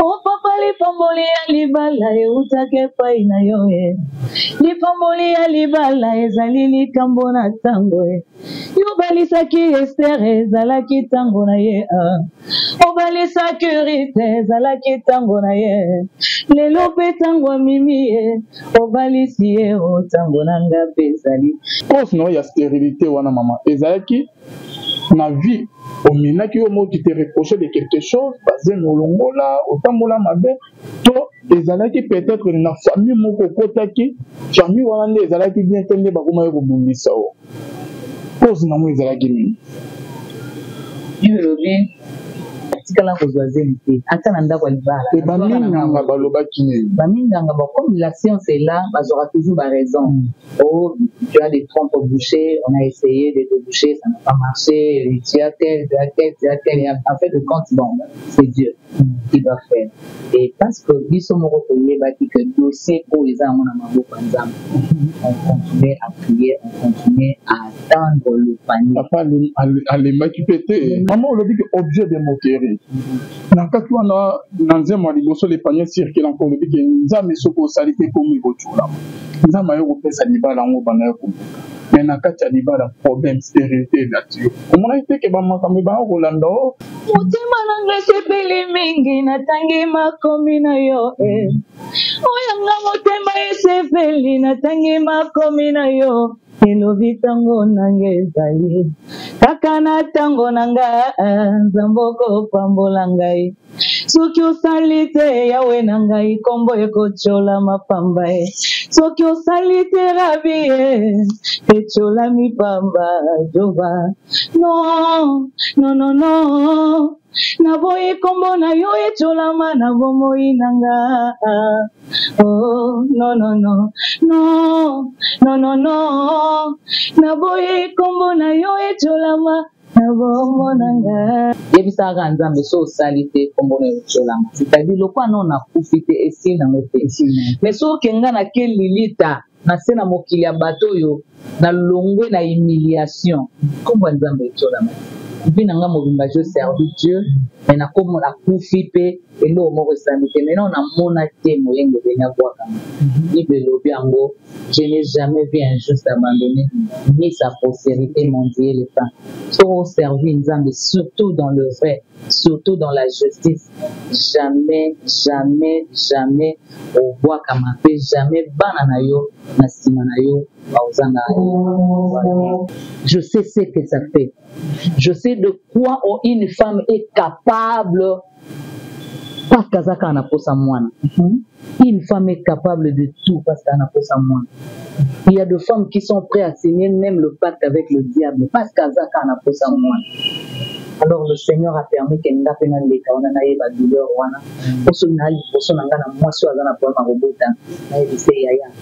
Oh papa lipamboli ya libala eutake pai na yo lipamboli ya libala ezali likambo na tango yo balisaki Ester ezalaki tango na ye obalisaki Rite ezalaki tango na ye lelo mpe tango mimi obalisi ye tango na nga mpe ezali cause no ya stérilité wana mama ezalaki na vie ominaki yo moko te reproché de quelque chose basé na olongola otambola mabe to ezalaki peut-être na famille moko okotaki famille wana nde ezalaki bien te nde bakoma yo kobundisa o cause nango ezalaki nini biologie tikala kozwa zemi te ata na ndako ya libala baminganga balobaki nini baminganga comme la science est là bazwaka toujours baraison oh tu as des trompes bouchées on a essayé de déboucher ça n'a pas marché tu as tel et en fait de compte bon c'est Dieu qui doit faire et parce que biso moko toyebaki que dossier oyo eza yango na maboko ya nzambe on continuait à prier on continuait à attendre le panier papa alemaki mpe te mama olobi ke objet de moquerie na kati wana na nzembo ya liboso le panier circule encore olobi ke nzambe soki osali te komi kotulama nzambe ayo kopesa libala yango bana yo kobuka mais na kati ya libala problème stérilité nature omonaki te ke bamakambo ebanga kolanda o motema na ngai sepeli mingi natangi makomi na yo oyanga motema esepeli natangi makomi na yo elobi tango nanga ezali kaka na tango nanga nzambe okopambola ngai soki osali te yawe na ngai kombo ekotiola mapamba soki osali te rabi etiola mipamba jova non non non non naboyi kombo na yo etiolama na bomoi nanga oh non non non non non non non naboyi kombo na yo etiolama na bomoi nanga yebisaka nzambe so osali te kombo na yo etiolama c'est-à-dire lokwa no nakufi te esili nango te mais so okenga na ke lilita na se na mokili ya bato oyo na longwe na humiliation kombo ya nzambe etiolama vie nanga mobimba je servi Dieu mais na komo na kufi pe elo moko esami te maintenant na mona te moyenge bena bwaka Bible lobi yango je n'ai jamais vu un juste abandonné ni sa postérité mendier le pain so servi nzambe surtout dans le vrai surtout dans la justice jamais jamais jamais au bwaka mape jamais bana na yo na sima na yo je sais ce que ça fait. Je sais de quoi une femme est capable. Pas kazaka na posa mwana. Une femme est capable de tout parce qu'elle n'a pas sa moine. Il y a des femmes qui sont prêtes à signer même le pacte avec le diable parce qu'Azaka n'a pas sa moine. Alors le Seigneur a permis qu'elle n'a pas eu la douleur.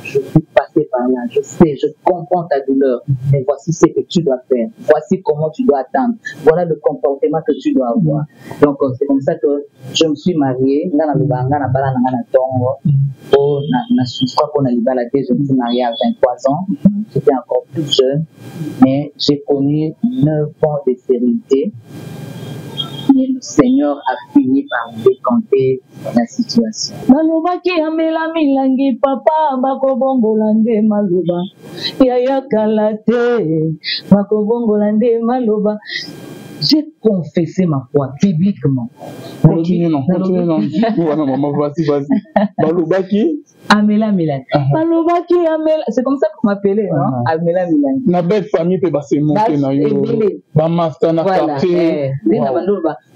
Je suis passé par là, je sais, je comprends ta douleur, mais voici ce que tu dois faire, voici comment tu dois attendre, voilà le comportement que tu dois avoir. Donc c'est comme ça que je me suis mariée, je me suis mariée à 23 ans, j'étais encore plus jeune, mais j'ai connu 9 ans de stérilité. Et le Seigneur a fini par décanter la situation. Malobaki amela milangi papa bakobongolande maloba yaya kalate bakobongolande maloba. J'ai confessé ma foi publiquement. Continue non. Maman, vas-y. Balobaki Amela Milan. Balobaki Amela. C'est comme ça qu'on m'appelait, non? Amela Milan. Na belle famille peut passer monter na yo. Ba master na café.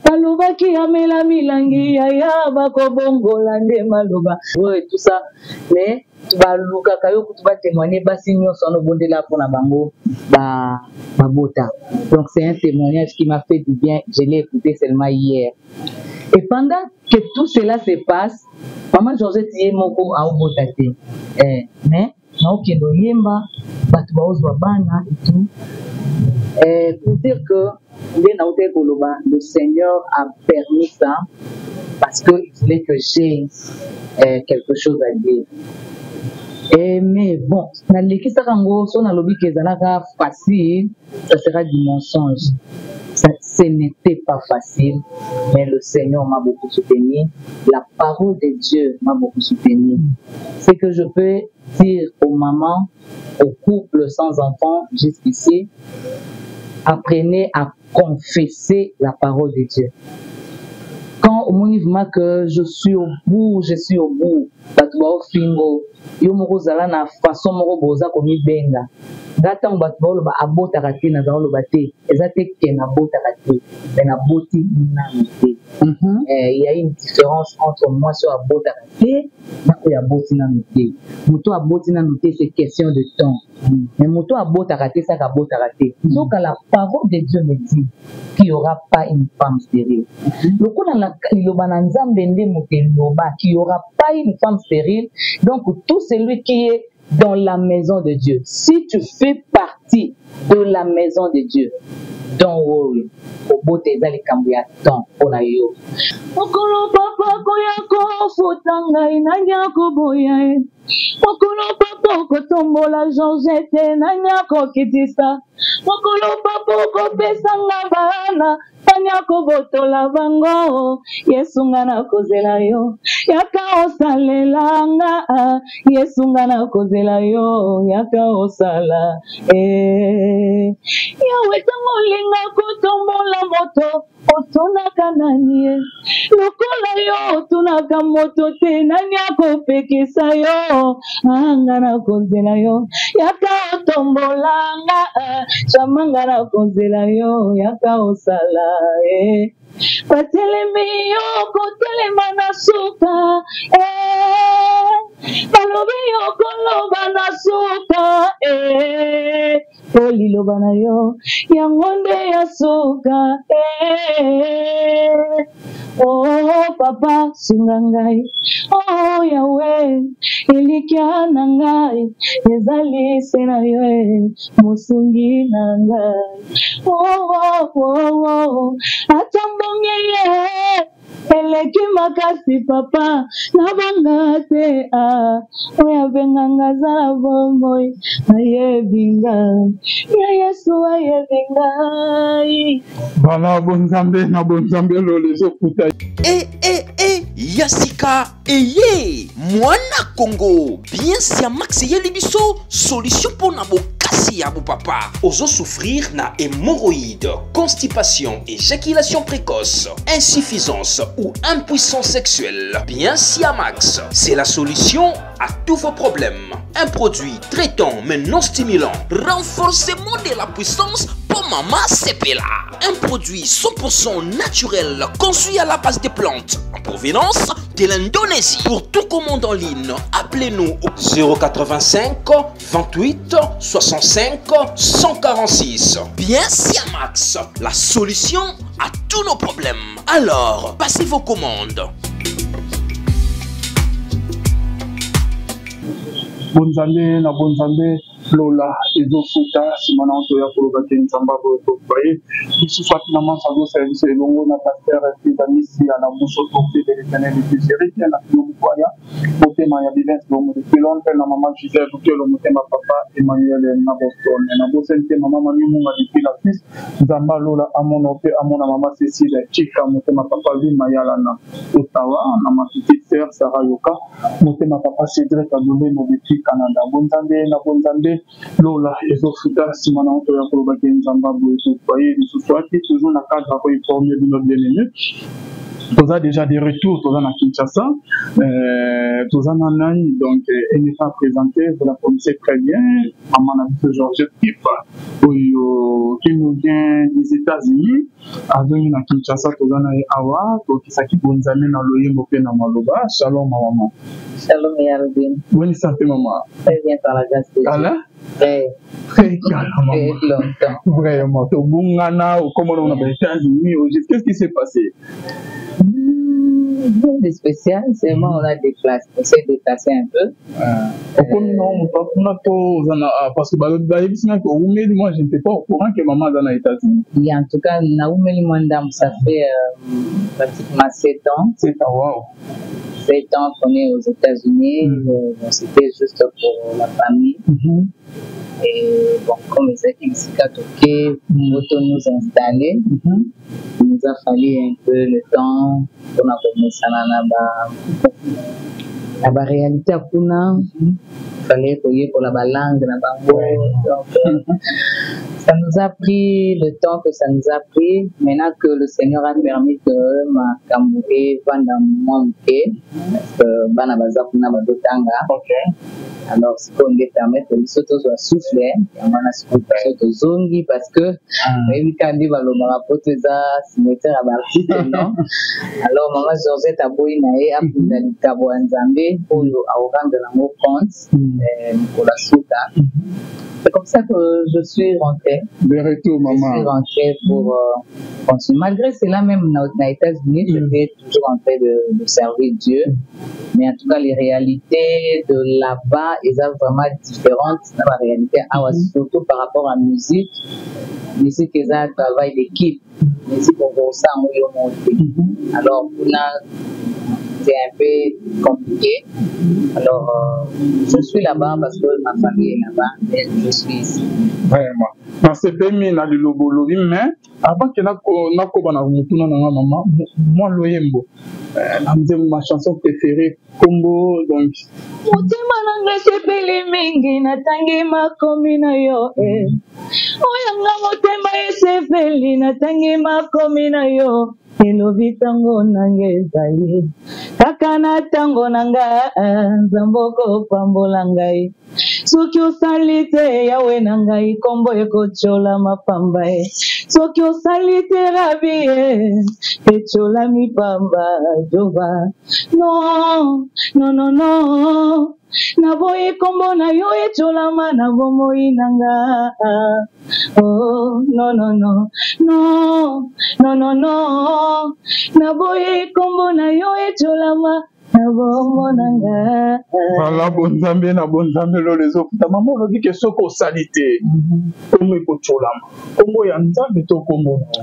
Balobaki Amela Milangi yaya bakobongolande maloba. Ouais, tout ça. Mais baluka kayo kutuba témoigner basi nyonso no bondela pona bango bota. Donc c'est un témoignage qui m'a fait du bien, je l'ai écouté seulement hier. Et pendant que tout cela se passe, maman Georgette yé moko a obotate. Mais na okendo yemba batu baozwa bana et tout. Pour dire que le Seigneur a permis ça parce qu'il voulait que j'ai quelque chose à dire. Mais bon, dans l'équipe Sarango, si on a lobby qui est facile, ça sera du mensonge. Ce n'était pas facile, mais le Seigneur m'a beaucoup soutenu. La parole de Dieu m'a beaucoup soutenu. Ce que je peux dire aux mamans, aux couples sans enfants jusqu'ici, apprenez à confesser la parole de Dieu. Quand au moment que je suis au bout, yo moko zala na façon moko boza komi benga gata mbato ba abota kati na zalo bate ezate ke na bota kati na boti na mite il y a une différence entre moi sur abota kati na ya boti na mite moto aboti na mite c'est question de temps mais moto abota kati ça ka bota kati donc la parole de Dieu me dit qu'il y aura pas une femme stérile lokola na liloba na nzambe nde moteloba qu'il y aura pas une femme stérile donc tout celui qui est dans la maison de Dieu. Si tu fais partie de la maison de Dieu, don't worry. Au bout de les cambier temps pour la yo. Okolo papa koyako futanga inanya koboya. Okolo papa kotombola Georgette nanya kokitisa. Okolo papa kopesanga bana. Tanyako botola bango Yesu ngana kozela yo yaka osalelanga Yesu ngana kozela yo yaka osala yawe tamolinga kutombola moto otunaka nani lokola yo otunaka moto te nani akopekisa yo ngana kozela yo yaka otombolanga chamanga na kozela yo yaka osala Patelemi yo kotelema na suka balobi yo koloba na suka oliloba na yo yango nde ya suka oh papa sunga ngai oh yawe elikya na ngai ezali se na yo mosungi na ngai oh atambonge ye eleki makasi papa nabanga te oya benganga zala bomoi ayebinga ya Yesu ayebinga bana bonzambe na bonzambe lo lezo kuta Yasika eye mwana Congo bien si max yelibiso solution pour nabo kasi ya papa ozo souffrir na hémorroïdes, constipation, éjaculation précoce, insuffisance ou impuissance sexuelle. Bien si max, c'est la solution à tous vos problèmes. Un produit traitant mais non stimulant, renforcement de la puissance pour maman Sepela. Un produit 100% naturel conçu à la base des plantes en provenance de l'Indonésie. Pour tout commande en ligne, appelez-nous au 085 28 65 146. Bien Siamax, la solution à tous nos problèmes. Alors, passez vos commandes. bonzambe na bonzambe lola ezofuta simana onto ya koloba ke nzamba bo tobaye isufa na mansa do service elongo na pasteur Fizanisi na muso tofi de l'éternel de Jérémie na Yobukwaya motema ya vivence do mutelo na mama Gisèle Bukelo motema papa Emmanuel na Boston na bosente mama mami munga depuis la fils nzamba lola amona pe amona mama Cécile Chika motema papa Mayala na Ottawa na ma petite sœur Sarah Yoka motema papa Cédric Adolé depuis Canada bonzambe na bonzambe lola ezofuta simana onto ya koloba ke nzamba bo tobaye lisusuaki toujours na cadre à informer de notre bien-aimé. Nous avons déjà des retours, nous avons à Kinshasa, nous avons un an, donc elle n'est pas présentée, vous la connaissez très bien, à mon avis, Georgette Kipa, qui nous vient des États-Unis, à venir à Kinshasa, nous avons Awa, donc ça qui nous amène à l'Oye Mopé na Maloba. Shalom, maman. Shalom, Yalvin. Bonne santé, maman. Très bien par la grâce de Dieu. Allah? Très longtemps. Vraiment. Au Bungana, au comment on a aux États-Unis, qu'est-ce qui s'est passé? Rien de spécial, seulement on a déplacé, on s'est déplacé un peu. Parce que moi je n'étais pas au courant que maman est aux États-Unis. Et en tout cas, Naoumeli Mandam, ça fait pratiquement 7 ans. 7 ans, wow. 7 ans qu'on est aux États-Unis. C'était juste pour la famille. Et bon, comme les équipes toqué, pour nous installer, il nous a fallu un peu le temps pour commencer à la réalité à Kuna. Il fallait payer pour la langue, ça nous a pris le temps que ça nous a pris. Maintenant que le Seigneur a permis que ma Kamoué vende moi parce que Bana Baza Kuna Badotanga. Alors, ce qu'on lui permet que les autres soient soufflés, on a ce zongi parce que il quand il va le rapporter ça, cimetière à Barti, non? Alors, maman Georgette a beau inae a pu d'aller Cabo Nzambe pour avoir de l'amour compte pour la souka. C'est comme ça que je suis rentrée. De retour, maman. Je suis rentrée pour continuer. Malgré cela, même aux États-Unis, j'étais toujours en train de servir Dieu. Mais en tout cas, les réalités de là-bas, elles sont vraiment différentes dans la réalité. Surtout par rapport à la musique. Musique, c'est un travail d'équipe. Musique, on voit ça en monter. Alors, c'est un peu compliqué. Alors, je suis là-bas parce que ma famille est là-bas et je suis ici. Vraiment. Dans ce pays, na le lobo mais avant que na ko bana mutuna na maman, moi loyembo. Ma chanson préférée Combo donc. Mutima nanga sepeli mingi natangi makomi na yo oyanga motema esepeli natangi makomi na yo elobi tango nanga ezali kaka na tango nanga nzambo pambola ngai soki osali te yawe na ngai kombo ekochola mapamba soki osali te rabi echola mipamba jova non non non non naboyi kombo na yo echolama na bomoi nanga oh non non non non non non non naboyi kombo na yo echolama na bomoi nanga. Voilà, bon Zambé na bon Zambé les autres. Ta maman on dit que ce qu'on salité kombo ekocholama kombo ya Nzambe to kombo ya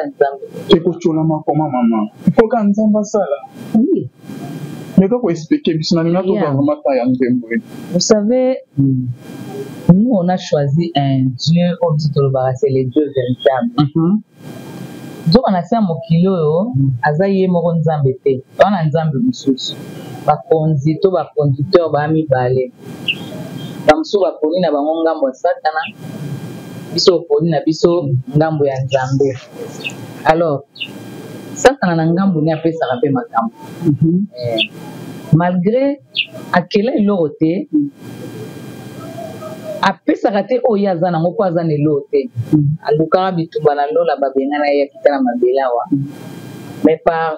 Nzambe ekocholama comment maman il faut que Nzambe sala oui. Mais comment expliquer? Vous savez, nous on a choisi un Dieu, comme dit c'est le Dieu véritable. Donc on a fait un mokilo, azaye moko Nzambe te, on a Nzambe mususu. Ba conducteur ba mi balé. Ba mususu ba poni na bango ngambo satana. Biso poni na biso ngambo ya Nzambe. Alors satana na ngambo ni apesa rape makambo. Malgré akela ilorote apesaka te oyo aza nango mpo aza na eloko te alukaka bitumba na lola babengana ye akitala mabele awa mais par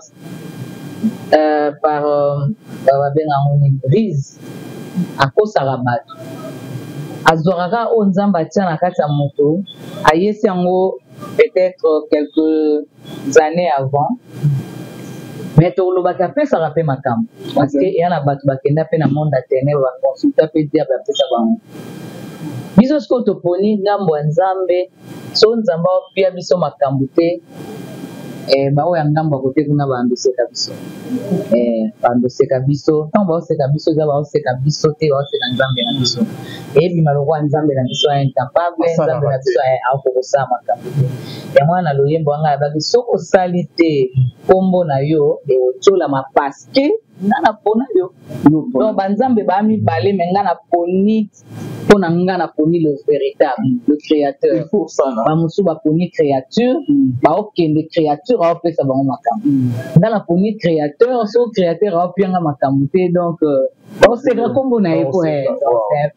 babengango ni brise akosaka bato azwakaka oyo nzambe atia na kati ya moto ayesi yango peut-être quelques années avant. Mais tu as fait apesaka mpe makambo parce que ya na bato bakenda mpe na monde éternel baconsulta mpe diable apesa bango biso sikoyo toponi ngambo ya Nzambe so Nzambe apia biso makambo te baoyo ya ngambo ya kote kuna bandoseka biso bandoseka biso ntango baoseka biso eza baoseka biso te baoseka Nzambe na biso eyebima lokwa Nzambe na biso ya incapable Nzambe na biso akokosala makambo te yango wana loyembo wanga yabaki soki osali te kombo na yo eotolama paske nga na pona yo donc banzambe bamibale me nga na poni mpo na nga na poni le véritable le créateur bamosusu baponi créature baokende créature aopesa bango makambo nga na poni créateur so créateur aopianga makambo te donc baoseka kombo na ye po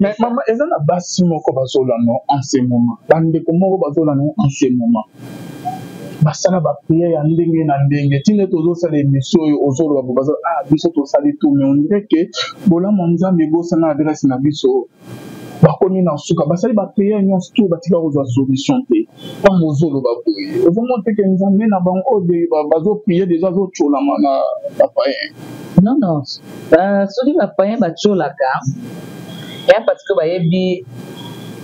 mais mama eza na basi moko bazolano en ce moment bandeko moko bazolano en ce moment basala bapriere ya ndenge na ndenge tine tozosala émission oyo ozoloba bobaza biso tosali tout mais on dirait que bolamu Nzambe ebosana adresse na biso bakomi na suka basali bapriere nyonso tu batika kozwa solution te ntango ozoloba boye ozomona te ke Nzambe na bango oyo bazoprie déjà azotolama na bapayen non non soki bapayen batiolaka eya parce que bayebi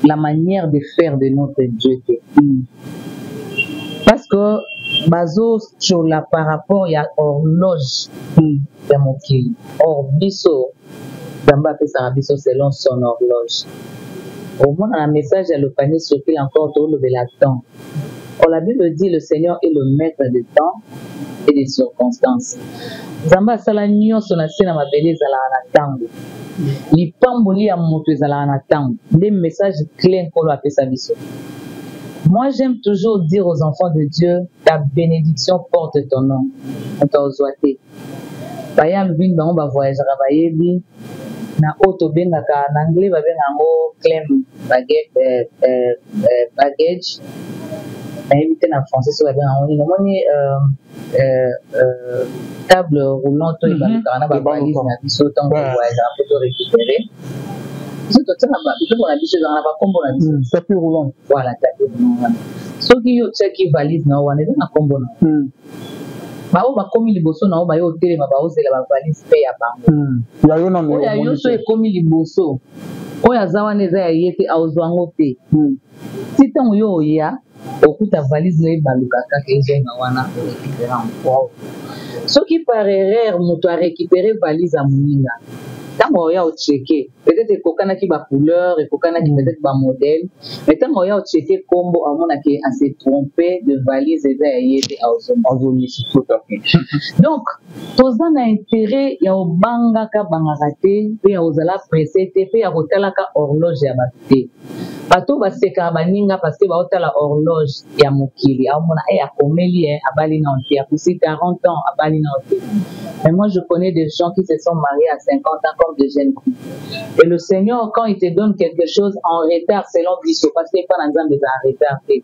la manière de faire de notre Dieu te parce que bazo chola par rapport ya horloge ya mokili. Or biso Zamba fait sa biso selon son horloge. Au moins dans un message à le panier sur qu'il encore tout le temps. Or la Bible dit le Seigneur est le maître des temps et des circonstances. Zamba sala nyonso na sena mabele zala na tango. Lipamboli ya moto ezala na tango. Des messages clés qu'on a fait sa biso. Moi, j'aime toujours dire aux enfants de Dieu, ta bénédiction porte ton nom. On t'a ozoité. Bayam vin on va voyager à Bayebi. Na auto bengaka en anglais va benga ngo claim baggage. Na éviter en français so va benga ngo moni table roulante et balukana ba valise na biso tant voyager à photo récupérer. Biso to tsana ba biso na biso na ba kombo na biso tapis roulant. Voilà tapis roulant. Soki yo tsaki valise na wana na kombo na. Bao bakomi liboso na o ba yo telema ba ozela ba valise pe ya bango. Ya yo na mo. Ya yo so ekomi liboso. Oya zawana eza ya yete aozwango te. Si tango yo ya okuta valise na baluka kaka ezenga wana récupérer encore. Soki par erreur moto a récupérer valise à moninga. Tango ya o checker, peut-être kokana ki ba couleur, kokana ki peut-être ba modèle, mais tango ya o checker combo amona ki a se tromper de valise eza ya yete azomi tout à fait. Donc, toza na intérêt ya obanga ka bangaka te, pe ya ozala pressé te, pe ya kotala ka horloge ya bato. Bato baseka baninga parce que baotala horloge ya mokili, amona akomeli abali na onte, akusi 40 ans abali na onte. Mais moi je connais des gens qui se sont mariés à 50 ans comme des jeunes filles. Et le Seigneur, quand il te donne quelque chose en retard, selon Bisso, parce qu'il n'est pas dans Zambé en retard, et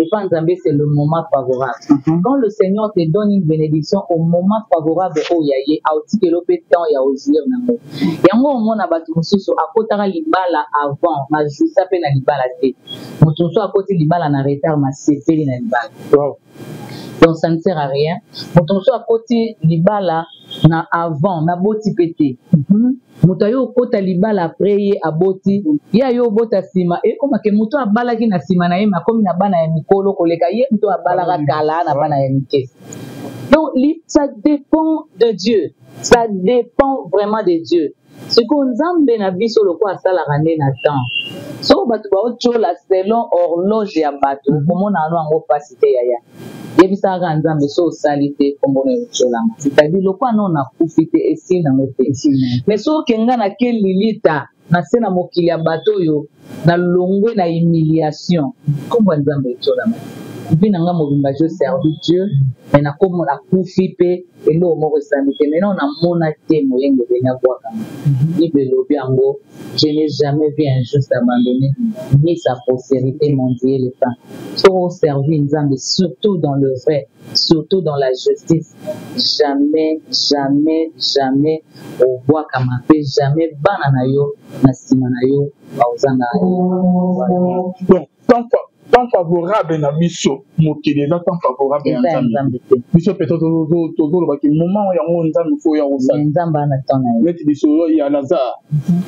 pas en Zambé, c'est le moment favorable. Quand le Seigneur te donne une bénédiction au moment favorable, oh yaye, a aussi que l'opé temps, il y a aussi un amour. Et en gros, on a battu Moussou, à côté de l'ibala avant, ma juste à peine à l'ibala té. Moussou à côté de l'ibala en retard, ma c'est fait l'ibala. Donc ça ne sert à rien. Moussou à côté de l'ibala, na avant na boti pété muto yo kota libala après ye aboti ya yo bota sima e koma ke muto abala ki na sima na ye makomi na bana ya mikolo koleka ye muto abala ka kala na bana ya mike. Donc ça dépend de Dieu, ça dépend vraiment de Dieu. Ce qu'on Nzambe na biso loko asala rane na temps so batu ba ochola selon horloge ya batu komona alo ngo pasite yaya yebisaka Nzambe so salite kombono yochola, c'est-à-dire loko non na kufite esi na ngote mais so kenga na kelilita na sena mokili ya bato yo na longwe na humiliation kombo Nzambe yochola puis nanga mobimba je servi Dieu mais na komo na kufipe elo mo resambite maintenant na mona te moyenge bena bwaka libe lobi ango je n'ai jamais vu un juste abandonné ni sa postérité mendier le temps. So servir Nzambe surtout dans le vrai, surtout dans la justice, jamais au bois kamape, jamais bana na yo na sima na yo bauzanga yo. Temps favorable na biso mokili eza temps favorable ya Nzambe biso peut-être tozoloba ki moment yango Nzambe fo ya kosala Nzambe ana tona neti biso ya Lazare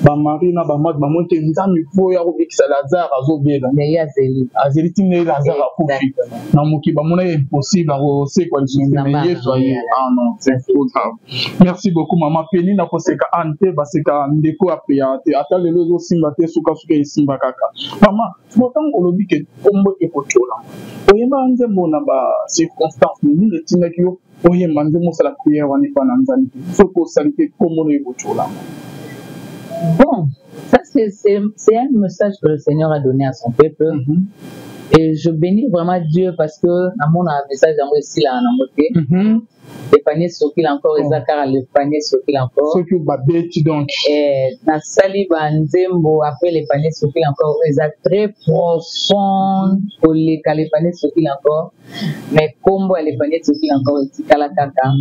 ba mari na ba mad ba monte Nzambe fo ya kobikisa Lazare azobela mais ya azeli tine Lazare akufi na moki ba mona impossible ko se kwa mais Yesu ah non c'est trop grave. Merci beaucoup maman Penny na koseka ante baseka ndeko apia te atale lozo simba te suka isimba kaka maman motango olobi ke kombo ekotola oyeba nzembo na ba circonstance ni letinga kiyo oyeba nzembo sala prière wani pa na Nzambe soko salite kombo ekotola. Bon, ça c'est un message que le Seigneur a donné à son peuple. Et je bénis vraiment Dieu parce que à mon message à moi ici là en moté le panier sur qu'il encore car le panier sur qu'il encore ce que babeti donc na sali banzembo après le panier sur qu'il encore très profond pour les panier sur qu'il encore mais combo les panier sur qu'il encore tikala kaka.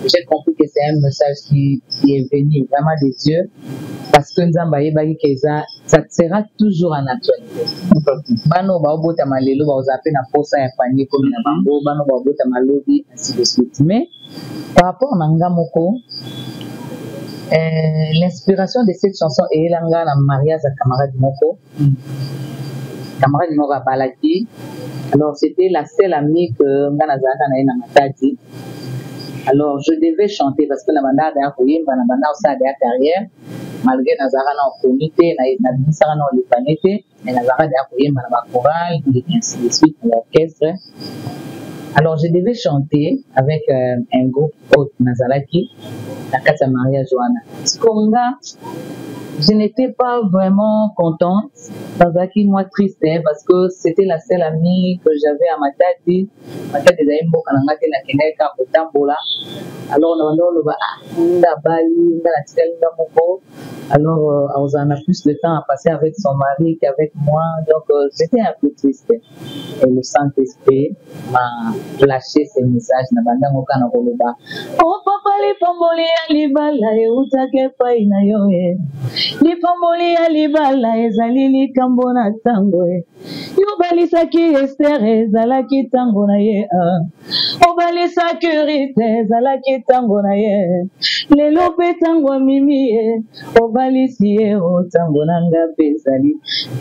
J'ai compris que c'est un message qui est venu vraiment de Dieu parce que Nzamba yebaki que ça sera toujours en actualité. Bano ba obota malelo ba ozape na posa ya panier comme na bango bano ba obota malobi ainsi de suite. Mais par rapport à Ngamoko l'inspiration de cette chanson est langa na mariage à camarade moko. Camarade moko balaki Alors, c'était la seule amie que Nganazaka na Matadi. Alors, je devais chanter parce que Nabanda a une carrière. Malgré Nazara na comité, na bisara na lipanete, mais Nazara a une chorale, et ainsi de suite, l'orchestre. Alors, je devais chanter avec un groupe autre Nazalaki, la Kata Maria Joana. Skonga, je n'étais pas vraiment contente, Nazalaki, moi triste, parce que c'était la seule amie que j'avais à Matadi. Matadi Zaimbo Kanangate na Keneka Otambola. Alors, alors, on a plus de temps à passer avec son mari qu'avec moi. Donc, j'étais un peu triste. Et le Saint-Esprit m'a flashé ces messages. Oh, papa, les pamboli à l'ibala, et où t'as qu'à pas inayoé. Les pamboli à l'ibala, et zalili kambona tango. Yobalisaki Esther, zalaki tango na ye. Obalisaki Rite, zalaki tango na ye. Lelo pe tango mimi, obalisi ye, o tango nanga pesali.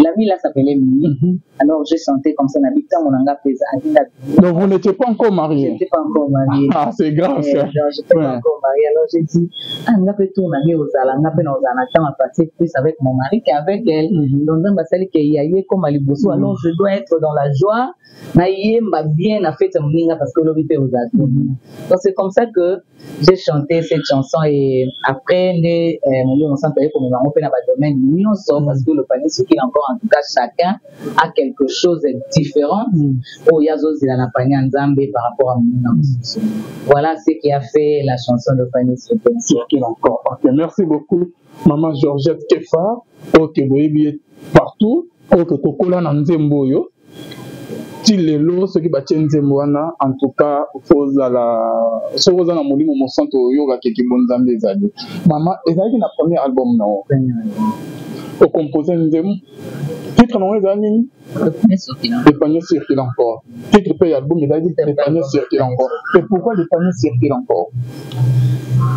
La vie là s'appelait Mimi. Alors j'ai chanté comme ça, n'habitant mon anga pesali. Donc vous n'étiez pas encore marié? Je n'étais pas encore marié. Ah, c'est grave ça. Je n'étais pas encore marié. Alors j'ai dit, n'a pas tout marié aux ala, n'a pas aux anatans à passer plus avec mon mari qu'avec elle. Donc dans ma salle qui y a eu comme à Liboso, alors je dois être dans la joie. Naïe m'a bien a fait un parce que l'obité aux ados. Donc c'est comme ça que j'ai chanté cette chanson et après on s'entendait comme on fait dans le domaine l'union sort parce que le panier ce qu'il a encore en tout cas chacun a quelque chose de différent. Oh yazo zila na panier nzambe par rapport à moi. Voilà ce qui a fait la chanson de panier ce qu'il encore. Okay, merci beaucoup maman Georgette Kefa. OK, boyebi partout. OK, tokola na nzembo yo. Tilelo ce qui batient nzembo wana en tout cas fozala na molimo mo santo yoga keki bonzambe ezali. Maman ezali na premier album non. Au composer nzembo. Titre non ezali les paniers circulent encore. Titre pays album ezali les paniers circulent encore. Et pourquoi les paniers circulent encore?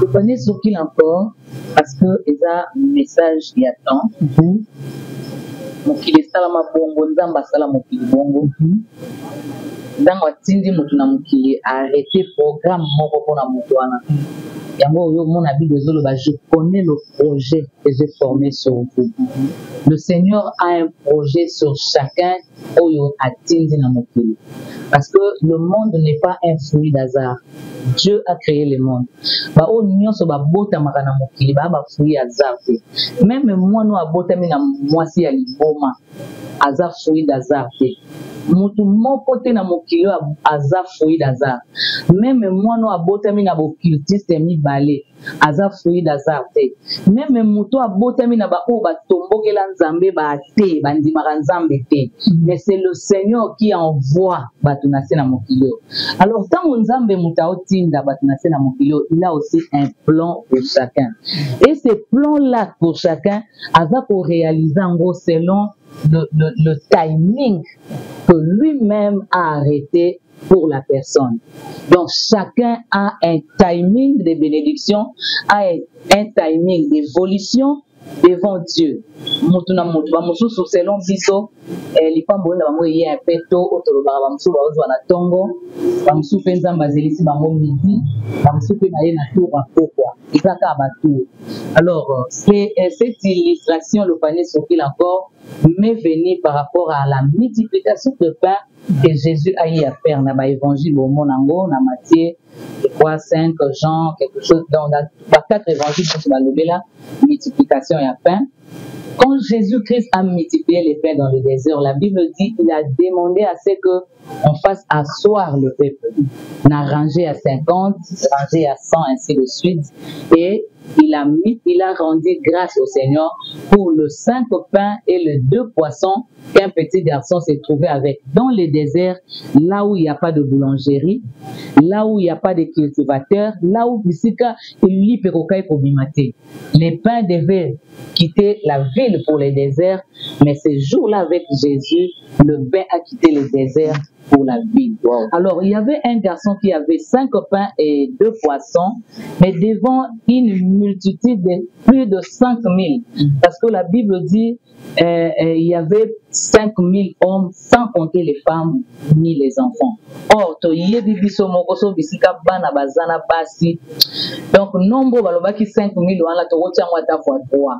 Les paniers circulent encore parce que il y a un message qui attend. Mokili salama bongo nzamba salama mokili bongo ndango atindi mutu na mokili arrêter programme moko pona mutu wana yango yo mon habit de zolo ba je connais le projet que j'ai formé sur vous. Le Seigneur a un projet sur chacun oyo atindi na mokili parce que le monde n'est pas un fruit d'hasard. Dieu a créé le monde. Ba o nyonso ba bota makana mokili ba fruit hasard. Même moi no abota mina mwasi ya liboma hasard fruit d'hasard. Mutu moko te na mokili hasard fruit d'hasard. Même moi no abota mina bo cultiste mi balé hasard fruit d'hasard. Même mutu abota mina ba o ba tombokela nzambe ba te bandimaka nzambe te. Mais c'est le Seigneur qui envoie batunase na mokili. Alors tant nzambe mutaoti il a aussi un plan pour chacun. Et ces plans-là pour chacun, avec pour réaliser en gros selon le timing que lui-même a arrêté pour la personne. Donc chacun a un timing de bénédiction, a un timing d'évolution devant Dieu. Mutuna mutu bamususu selon biso lipambo na bango yé un peto otoloba bamusu bazwa na tongo bamusu penza mbazelisi bango midi bamusu pe na ye na tour bakokwa ezaka batu. Alors c'est cette illustration le panier circule encore m'est venu par rapport à la multiplication de pain que Jésus a eu à faire dans l'évangile au Monango, dans Matthieu, je crois 5 Jean, quelque chose, dans 4 évangiles sur la là, multiplication et à pain. Quand Jésus-Christ a multiplié les pains dans le désert, la Bible dit qu'il a demandé à ce qu'on fasse asseoir le peuple. On a rangé à 50, rangé à 100, ainsi de suite. Et il a rendu grâce au Seigneur pour le 5 pains et les 2 poissons qu'un petit garçon s'est trouvé avec dans le désert, là où il n'y a pas de boulangerie, là où il n'y a pas de cultivateurs, là où il les pains devaient quitter la ville pour le désert, mais ce jour-là avec Jésus, le pain a quitté le désert pour la ville. Wow. Alors, il y avait un garçon qui avait 5 pains et 2 poissons, mais devant une multitude de plus de 5000. Parce que la Bible dit il y avait 5000 hommes, sans compter les femmes ni les enfants. Or, donc, nombre balobaki 5000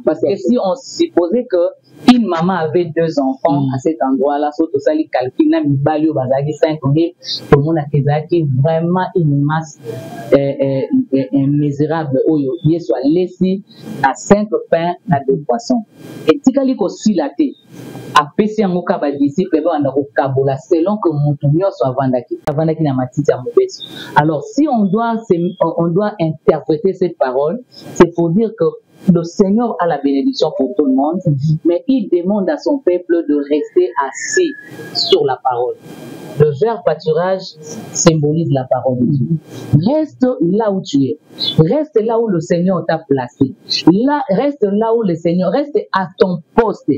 parce que si on supposait que une maman avait 2 enfants à cet endroit-là, surtout ça, les calculs, 5000, tout le monde a vraiment une masse immesurable. Il soit laissé à 5 pains, à 2 poissons. Et tikali ko silate a pesi en moka ba disciple ba na ko kabola selon que mutumio soit vandaki na matiti ya mobeso. Alors si on doit interpréter cette parole, c'est pour dire que le Seigneur a la bénédiction pour tout le monde, mais il demande à son peuple de rester assis sur la parole. Le verbe pâturage symbolise la parole de Dieu. Reste là où tu es. Reste là où le Seigneur t'a placé. Reste là où le Seigneur, reste à ton poste.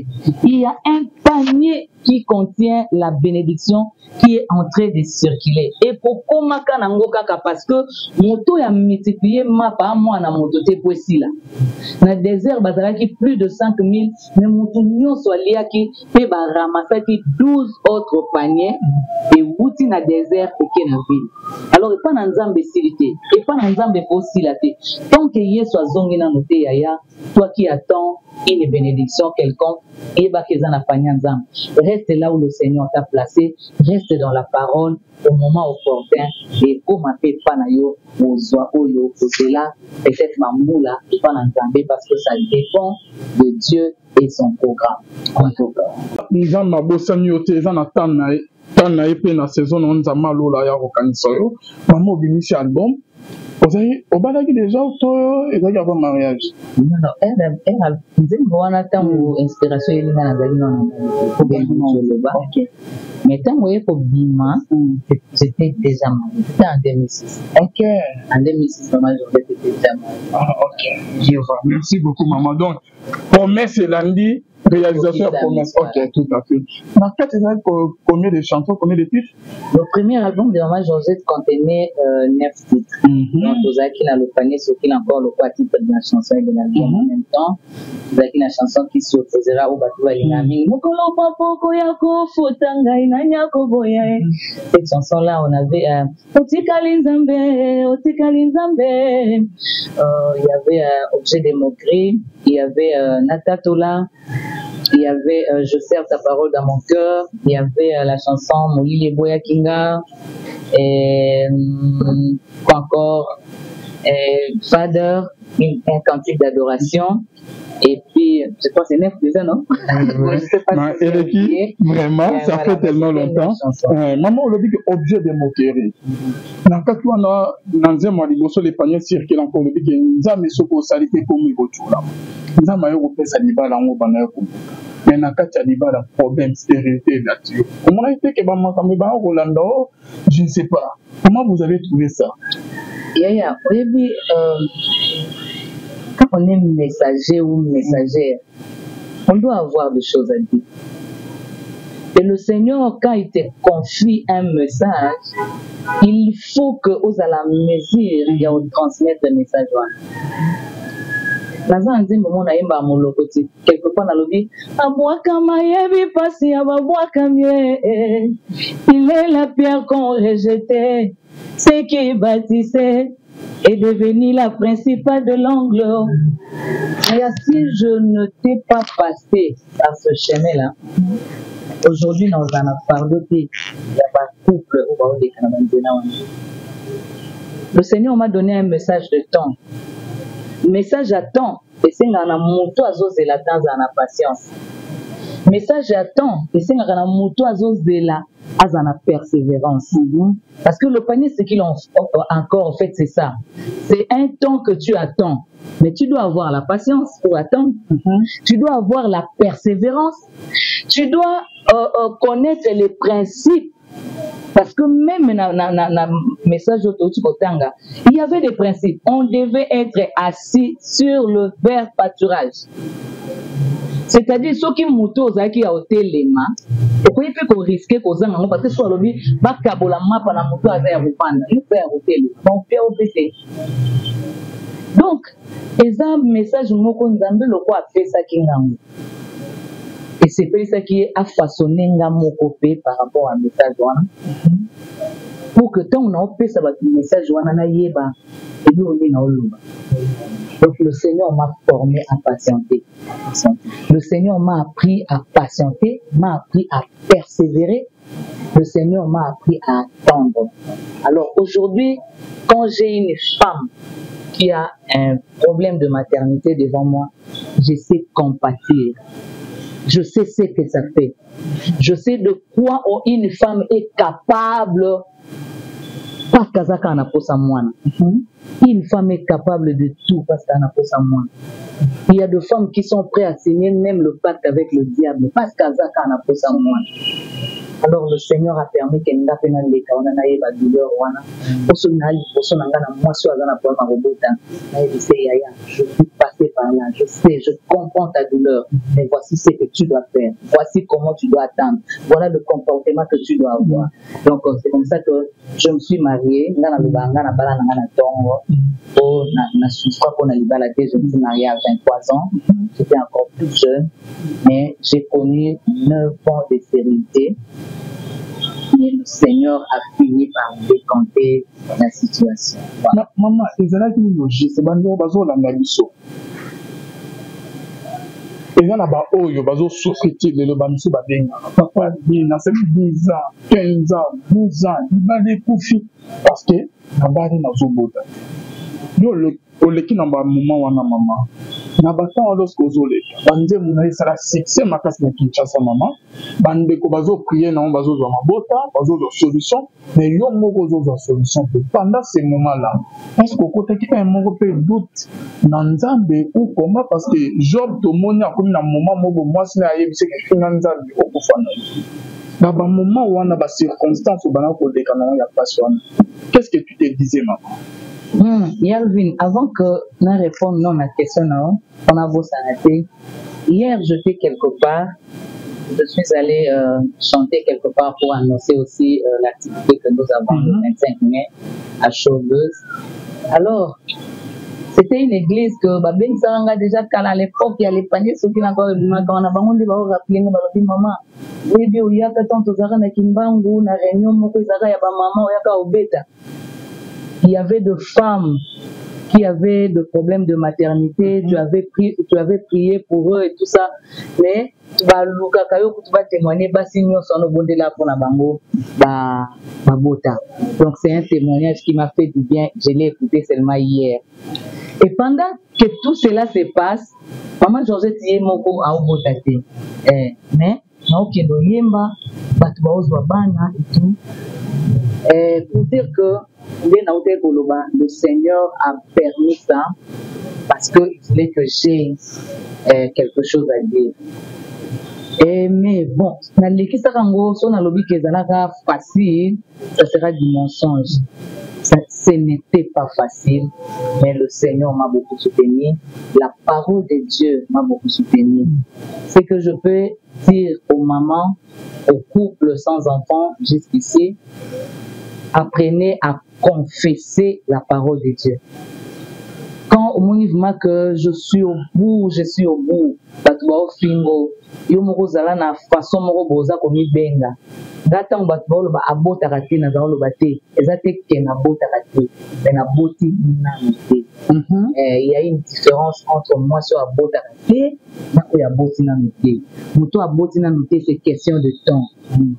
Il y a un panier qui contient la bénédiction qui est en train de circuler. Et pour komaka nango kaka parce que moto ya multiplié ma pa moi na moto te poesi là. Na désert bazalaki plus de 5000 mais moto nyonso aliaki pe ba ramasaki 12 autres paniers et wuti na désert et na ville. Alors et pas na nzambe silité, et pas na nzambe posilate. Tant que Yesu azongi na moté yaya, toi qui attends une bénédiction quelconque, et ba kezana panya nzambe. Reste là où le Seigneur t'a placé, reste dans la parole au moment opportun et pour m'appeler panayo ozoa oyo là peut-être mamoula et pas nzambe parce que ça dépend de Dieu et son programme. En tout cas. Nzamba bosani yote zana tanae tanae pe na saison on nzamba lola ya kokanisa yo mama obimisi album Ozaï, au balagi déjà auto et d'ailleurs avant mariage. Non, elle disait que on attend inspiration et l'ina nazali non pour bien le bas. Mais tant que pour Bima, j'étais déjà mariée. C'était en 2006. Ok. En 2006, maman, j'étais déjà mariée. Ah, ok. Je vois. Merci beaucoup, maman. Donc, promesse et lundi, réalisation et promesse. Ok, tout à fait. Dans quel épisode, combien de chansons, combien de titres? Le premier album de Maman Georgette contenait 9 titres. Donc, Ozaki n'a le panier, ce qu'il a encore le quoi titre de la chanson et de l'album en même temps. Ozaki n'a chanson qui s'opposera au Batu Balinami. Mokolo Papoko Yako Fotanga Inanyako Boya. Cette chanson-là, on avait Otikali Nzambe, Otikali Nzambe. Il y avait Objet des moqueries, il y avait Natatola. Il y avait Je serre ta parole dans mon cœur. Il y avait la chanson Molile Boya Kinga. Et quoi encore Father, un cantique d'adoration. Et puis, je crois que c'est 9 déjà, non? Je sais pas si c'est qui, vraiment, ça fait tellement longtemps. Maman, on a dit que objet de moquerie. Dans le cas où on a, dans un mois, les paniers circulent encore, on dit que nous avons mis ce qu'on salité comme il faut tout là. Nous avons fait ça, il va là, on va là, mais dans le cas où il y a un problème, stérilité là-dessus. Comment on a été que maman, quand on va au Rolando, je ne sais pas. Comment vous avez trouvé ça? Yeah, oui, quand on est messager ou messagère, on doit avoir des choses à dire. Et le Seigneur, quand il te confie un message, il faut que vous à la mesure, il y a de transmettre le message. Dans un moment, on a un moment quelque part dans le dit, il est la pierre qu'on rejetait, c'est qui bâtissait est devenu la principale de l'angle. Et si je ne t'ai pas passé par ce chemin-là, aujourd'hui, dans un fardeau, il n'y a pas de couple. Le Seigneur m'a donné un message de temps. Message à temps. Et c'est un moto à zos de la temps à la patience. Message à temps. Et c'est un moto à zos de la persévérance. Parce que le panier, ce qu'il a encore, en fait, c'est ça. C'est un temps que tu attends. Mais tu dois avoir la patience pour attendre. Tu dois avoir la persévérance. Tu dois connaître les principes. Parce que même dans le message de il y avait des principes. On devait être assis sur le verre pâturage. C'est-à-dire, ceux qui moutent qui a ôté les mains, okoyi mpe korisque kozanga ngo parce que so alobi bakabola mapa na moto aza ya kopanda yo mpe ya kotela baopia o mpe te. Donc eza message moko nzambe loko apesaki ngango esepelisaki ye afaçonne nga moko mpe par rapport à message wana pour que ntango naopesa bato message wana nayeba ebi onde naoloba. Donc le Seigneur m'a formé à patienter. Le Seigneur m'a appris à patienter, m'a appris à persévérer. Le Seigneur m'a appris à attendre. Alors aujourd'hui, quand j'ai une femme qui a un problème de maternité devant moi, je sais compatir. Je sais ce que ça fait. Je sais de quoi une femme est capable. Pas kazaka na posa mwana. Une femme est capable de tout parce qu'elle n'a pas sa moine. Il y a des femmes qui sont prêtes à signer même le pacte avec le diable parce qu'elle n'a pas sa moine. Alors le Seigneur a permis qu'elle n'a pas eu la douleur. Je suis passé par là, je sais, je comprends ta douleur, mais voici ce que tu dois faire. Voici comment tu dois attendre. Voilà le comportement que tu dois avoir. Donc c'est comme ça que je me suis mariée. Je me suis mariée à 23 ans. J'étais encore plus jeune, mais j'ai connu 9 ans de stérilité. Et le Seigneur a fini par décanter la situation. Voilà. Maman, c'est là qui nous loge. C'est bandit bazo la ngaliso. Et là bas oyo bazo souffrir le bamiso ba denga. Papa dit na 10 ans, 15 ans, 12 ans, il va les coucher parce que na bari na zo bota. Yo le oleki na ba moment wana mama. Na bata lorsque ozoleka bande muna esala succès makasi na Kinshasa mama bande ko bazo prier na bazo zo mabota bazo zo solution mais yo moko zo zo solution pendant ce moment là est-ce que côté qui un moko peut doute na nzambe ou comment parce que Job to moni akomi na moment moko moi sina yebise ke fina nzambe okufana na ba moment wana ba circonstance bana ko dekana ya passion. Qu'est-ce que tu te disais maman? Yalvin, avant que nous répondions à ma question, on a beau s'arrêter. Hier, j'étais quelque part, je suis allée chanter quelque part pour annoncer aussi l'activité que nous avons le 25 mai à Chauveuse. Alors, c'était une église que Babin Saranga déjà à l'époque, il y a les paniers, ceux qui n'ont pas quand on a besoin de rappeler, maman, oui, il y a tant de Zara na Kimbangu, na réunion, Moko Zara, il y a maman, il y a Obeta. Il y avait des femmes qui avaient des problèmes de maternité, tu avais prié pour eux et tout ça, mais tu vas témoigner, donc c'est un témoignage qui m'a fait du bien, je l'ai écouté seulement hier. Et pendant que tout cela se passe, maman Georgette y est moko a obotate, mais naokendo yemba, batu baozwa bana et tout, pour dire que le Seigneur a permis ça parce qu'il voulait que j'ai quelque chose à dire. Mais bon, facile, ça sera du mensonge. Ce n'était pas facile, mais le Seigneur m'a beaucoup soutenu. La parole de Dieu m'a beaucoup soutenu. Ce que je peux dire aux mamans, aux couples sans enfants jusqu'ici, apprenez à confesser la parole de Dieu. Quand au mouvement que je suis au bout, batwa fingo, yo moko zala na façon moko boza komi benga. Gata batwa lo ba abota kati na zalo bate, ezate ke na bota kati, na boti na mite. Il y a une différence entre moi sur abota kati et aboti na mite. Moto aboti na mite c'est question de temps.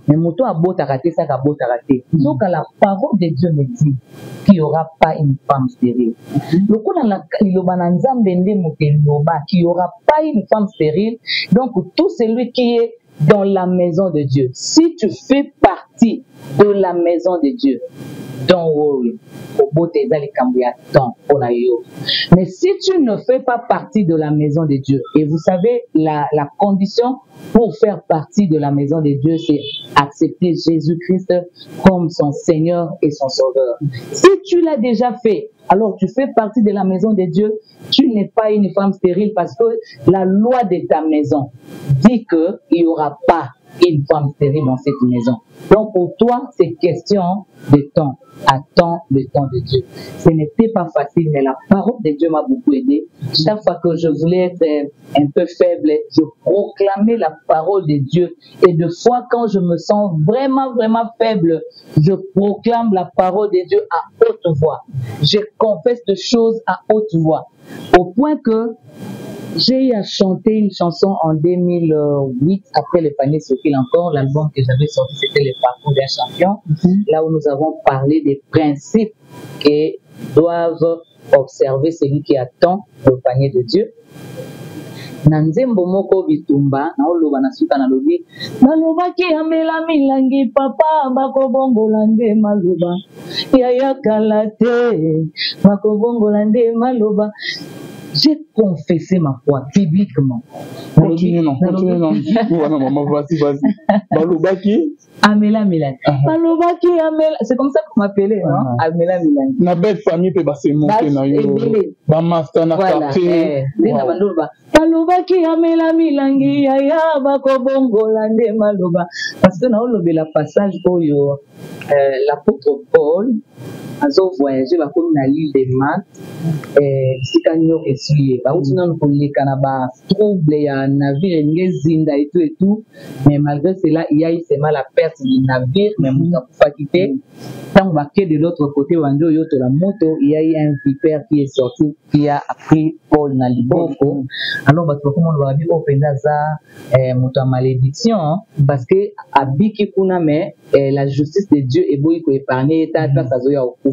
Mais moto abota kati ça abota kati. Donc la parole de Dieu me dit qu'il n'y aura pas une femme stérile. Le coup dans la qu'il n'y aura pas une femme stérile. Donc tout celui qui est dans la maison de Dieu, si tu fais partie de la maison de Dieu, don't worry. Mais si tu ne fais pas partie de la maison de Dieu, et vous savez, la condition pour faire partie de la maison de Dieu, c'est accepter Jésus-Christ comme son Seigneur et son Sauveur. Si tu l'as déjà fait, alors tu fais partie de la maison de Dieu, tu n'es pas une femme stérile parce que la loi de ta maison dit qu'il n'y aura pas une femme stérile dans cette maison. Donc pour toi, c'est question de temps. Attends le temps de Dieu. Ce n'était pas facile, mais la parole de Dieu m'a beaucoup aidé. Chaque fois que je voulais être un peu faible, je proclamais la parole de Dieu. Et de fois, quand je me sens vraiment, vraiment faible, je proclame la parole de Dieu à haute voix. Je confesse des choses à haute voix. Au point que j'ai eu à chanter une chanson en 2008, après le panier Sophie encore, l'album que j'avais sorti, c'était Le Parcours d'un champion, là où nous avons parlé des principes que doivent observer celui qui attend le panier de Dieu. Na nzembo moko bitumba na oloba na suka na lobi malobaki amela milangi papa bakobongola nde maloba yaya kala te bakobongola nde maloba. J'ai confessé ma foi publiquement. Continue non. Voilà, maman, vas-y. Balobaki Amela Milan. Balobaki Amela. C'est comme ça qu'on m'appelait, non? Amela Milan. Na belle famille peut passer monter na yo. Ba master na quartier. Balobaki Amela Milangi yaya bakobongola nde maloba. Parce que na olobela passage oyo l'apôtre Paul azo voyager ba comme na l'île de Malte sikanyo essuyer ba uti non koleka na ba trouble ya navire ngezinda et tout mais malgré cela il y a eu seulement la perte du navire mais muta kufakite tant va que de l'autre côté wando yoto la moto il y a eu un vipère qui est sorti qui a pris Paul na liboko. Alors ba to comment on va dire openda za muta malédiction parce que abiki kuna mais la justice de Dieu est beau ko épargner état ça zo ya okufa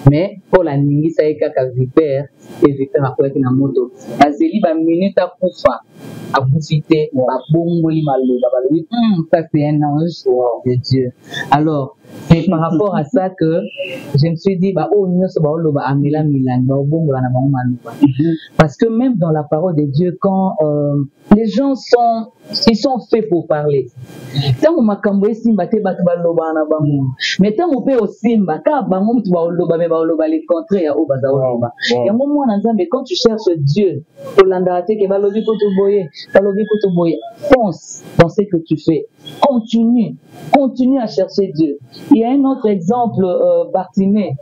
mais Paul a ningi sa kaka vipère et vipère akwaki na moto azeli ba minute akufa akufite ba bongoli maloba balobi ça c'est un ange de Dieu. Alors c'est par rapport à ça que je me suis dit bah oh nyoso ba oloba amela milan ba bongola na bango maloba parce que même dans la parole de Dieu quand les gens sont faits pour parler. Tant makambo simba te batu baloba na bango mais tant on peut osimba ka bango mutu ba oloba mais ba oloba les contraires ya o baza oloba ya momo na nzambe. Quand tu cherches Dieu olanda te ke balobi ko to boye fonce dans ce que tu fais, continue à chercher Dieu. Il y a un autre exemple, Bartimée.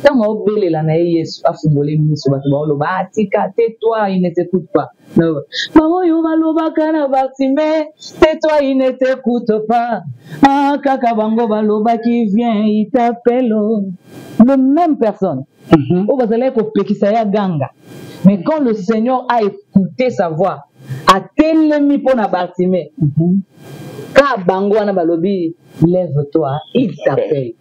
Quand on obéit la naïs, afungolé miso batubalo tika tais-toi, il ne t'écoute pas. Non. Maman yo baloba kana Bartimée, tais-toi, il ne t'écoute pas. Ah kaka bango baloba qui vient, il t'appelle. Le même personne. Au bazale ko pekisaya ganga. Mais quand le Seigneur a écouté sa voix, a telemi pona Bartimée. Ka bango wana balobi lève-toi, il t'appelle.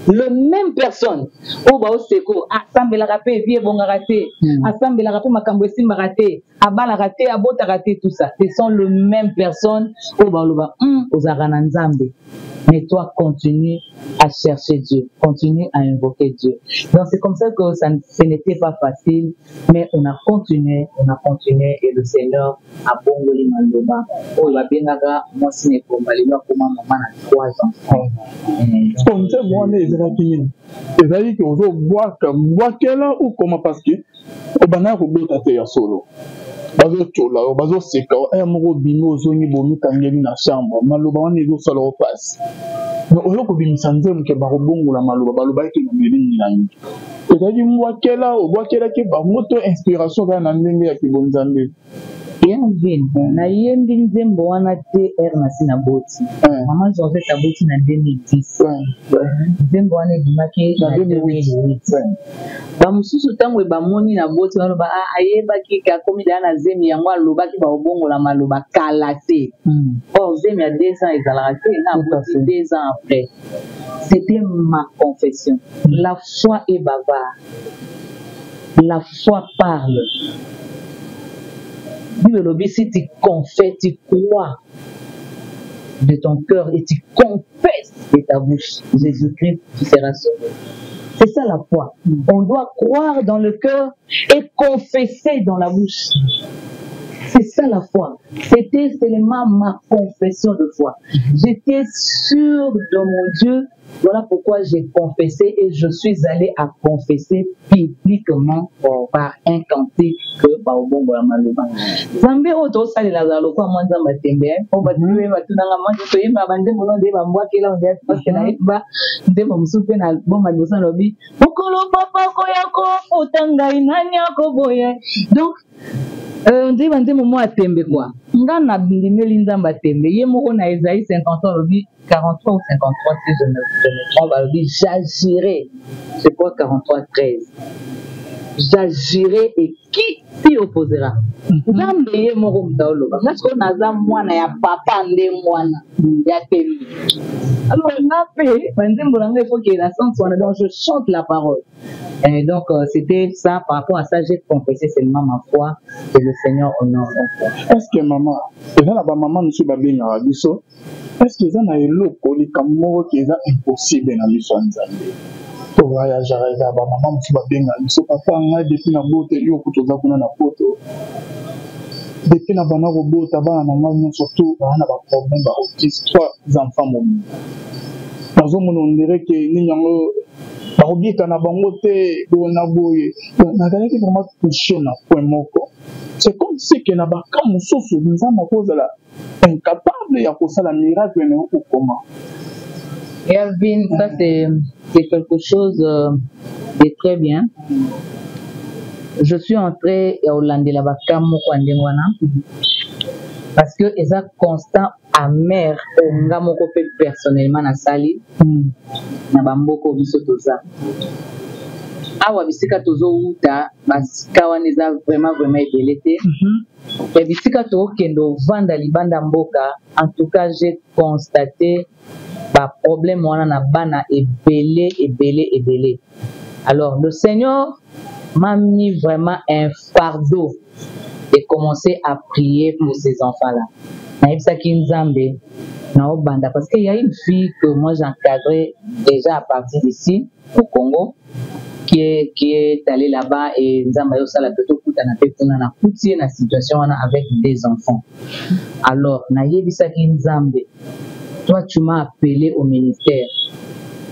Le même personne au ba oseko asambela rapé vie bonga raté asambela rapé makambo esimba raté abala raté abota raté tout ça ce sont le même personne au ba loba ozarana nzambe. Mais toi continue à chercher Dieu, continue à invoquer Dieu. Donc c'est comme ça que ce n'était pas facile, mais on a continué et le Seigneur a bongoli maloba. Oh il va bien aga moi si ne kombali moi comme maman a 3 ans. Comme ça moi on est ezali que ozo bwaka bwakela ou comment parce que obana ko bota te ya solo. Bazo chola bazo seka moko bino ozongi bomi kangeli na chambre maloba wana ezo sala o passe mais oyo ko bimisa nzemu ke barobongola maloba baloba ke na mbeli nani ezali mwakela obwakela ke ba moto inspiration kana ndenge ya kibonzambe na yembi nzembo wana te ernasi na boti mama Josette aboti na 2010 nzembo wana ebimaki na 2008 bamosusu ntango bamoni na boti baloba ayebaki akomi daya na zemi yango alobaki baobongola maloba kala te or zemi ya 2 ans ezalaka te na boti 2 ans après. C'était ma confession. La foi est bavard, la foi parle. Si tu confesses, tu crois de ton cœur et tu confesses de ta bouche Jésus-Christ, tu seras sauvé. C'est ça la foi. On doit croire dans le cœur et confesser dans la bouche. C'est ça la foi. C'était seulement ma confession de foi. J'étais sûr de mon Dieu Voilà pourquoi j'ai confessé et je suis allé à confesser publiquement par un cantique que Baobongo la Malouba. Zambé oto sali la zalo kwa mwanza matembe. O batuwe batunanga mwanza to yema bande mono de bambwa kila onde parce que na iba de bomsupe na bomba dosa lobi. Okolo papa ko yako utanga inani yako boye. Donc ndi bande momo atembe quoi. Ngana bindimeli nzamba tembe. Ye moko na Isaïe 50 ans lobi 43 ou 53 si je me trompe, lobi j'agirai. C'est quoi 43 13? J'agirai et qui s'y opposera? Nzambe ye moko mtaoloba. Parce qu'on a za mwana ya papa nde mwana ya tembe. Alors il faut qu'il y ait la sens, donc je chante la parole. Et donc c'était ça, par rapport à ça, j'ai confessé seulement ma foi que le Seigneur honore. Est-ce que maman, et là la maman nous suit bien à biso, est-ce que ça n'a eu qui est impossible dans l'histoire Nzambe? Pour voyager là, maman nous suit bien à biso, papa nga depuis na bote yo kutoza kuna na poto. Depuis na bana robota bana maman surtout bana ba problème ba autisme, 3 enfants mon. Dans un monde on dirait que ni yango baobika na bango te na boye na dalaki vraiment touché na point moko. C'est comme si que na baka mususu nzamba kozala incapable ya kosala miracle na ko comment. Erwin, ça c'est quelque chose de très bien. Je suis entré à Hollande la baka moko andengwana parce que eza constant amer nga moko pe personnellement na sali na bamboko biso toza awa bisika tozo uta basika wana eza vraiment ebele te et bisika tokendo vanda libanda mboka. En tout cas j'ai constaté ba problème wana na bana ebele. Alors le Seigneur m'a mis vraiment un fardeau de commencer à prier pour ces enfants-là. Parce qu'il y a une fille que moi j'encadrais déjà à partir d'ici, au Congo, qui est allée là-bas et Nzambayo Salapeto na situation avec des enfants. Alors, Nayebisaki Nzambe, toi tu m'as appelé au ministère.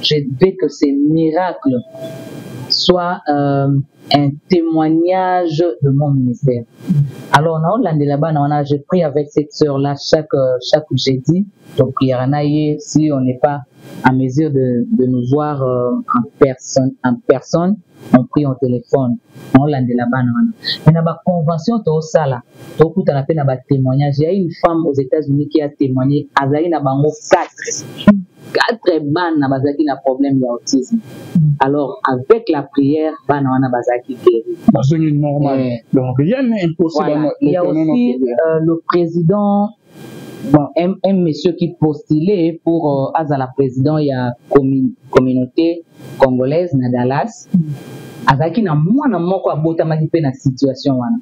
Je veux que ces miracles soient un témoignage de mon ministère. Alors, là-bas, je prie avec cette sœur-là chaque jeudi. Donc, si on n'est pas en mesure de nous voir en personne, on prie au téléphone. Mais dans la convention, il y a témoignage. Il y a une femme aux États-Unis qui a témoigné. Il y a 4 ban na bazaki na problème d'autisme. Alors avec la prière ban na bazaki guéri. C'est normal. Donc rien n'est impossible. Voilà. Il y a aussi le président, un monsieur qui postulait pour Azala président, il y a communauté congolaise na Dallas. Azaki na mwana moko abota manipe na situation wana.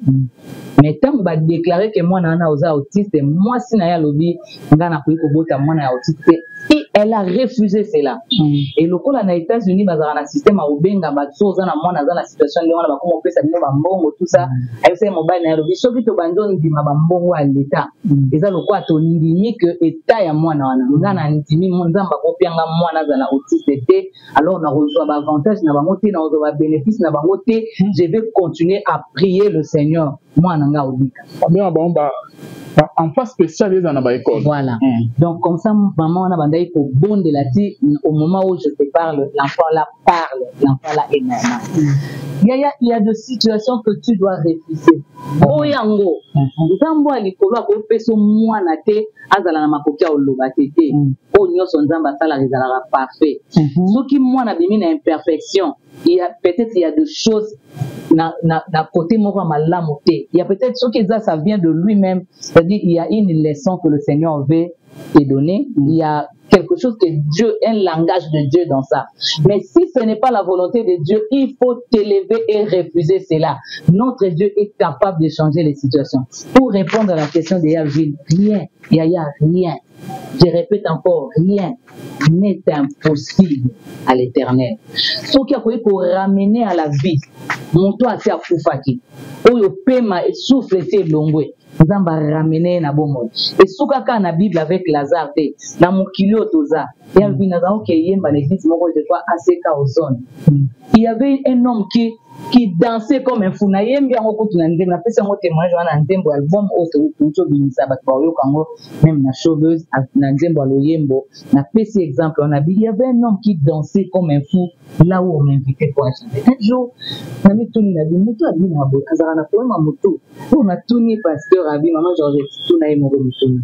Mais tant ba déclarer que mwana na oza autiste, moi si na ya lobi ngana ko bota mwana ya autiste. Et elle a refusé cela. Et le coup, aux États-Unis, dans un système à Obenga, dans la situation de l'État, on peut s'amener Bambongo, tout ça. Elle s'est mobile, elle a dit, ce qui te abandonne, dit Bambongo à l'État. Et ça, le coup, à ton indigne que l'État est moins dans un intime, mon zamba, copianga, moi, dans la autiste, alors, on a reçu un avantage, on a monté, on a un bénéfice, on a monté. Je vais continuer à prier le Seigneur. Moi, on a un en face spécialisée dans la école. Voilà. Donc, comme ça, maman, on a bandé pour bon de la tige. Au moment où je te parle, l'enfant là parle. L'enfant là est normal. Il y a des situations que tu dois refuser. Oyango. Nzambo alikolo akopeso mwana te azala na makoki ya oloba tete. O nyoso nzamba sala rezala parfait. Soki mwana bimi na imperfection, peut-être il y a des choses na côté moko malamu te. Il y a peut-être ce que ça vient de lui-même, c'est-à-dire il y a une leçon que le Seigneur veut te donner. Il y a quelque chose que Dieu, un langage de Dieu dans ça. Mais si ce n'est pas la volonté de Dieu, il faut t'élever et refuser cela. Notre Dieu est capable de changer les situations. Pour répondre à la question de Yavin, rien, Yaya, rien. Je répète encore, rien n'est impossible à l'Éternel. Ce qui a pour ramener à la vie, mon toit c'est à Foufaki. Où le paiement souffle c'est longwe. nzambe ramener na bomoi et souka ka na Bible avec Lazare te na mokilo toza ya vina za OK yemba l'église moko de quoi ACK aux zones. Il y avait un homme qui dansait comme un fou na yembi yango kutuna ndembo na pesa ngo témoignage wana ndembo album auto kuto binisa bat ba yo kango même na showbiz na ndembo loyembo na pesa exemple on a dit il y avait un homme qui dansait comme un fou là où on m'invitait pour chanter un jour na mituni na bimuto abi na bo azara na poema moto on a tourné pasteur abi maman Georgette tout na yemo mituni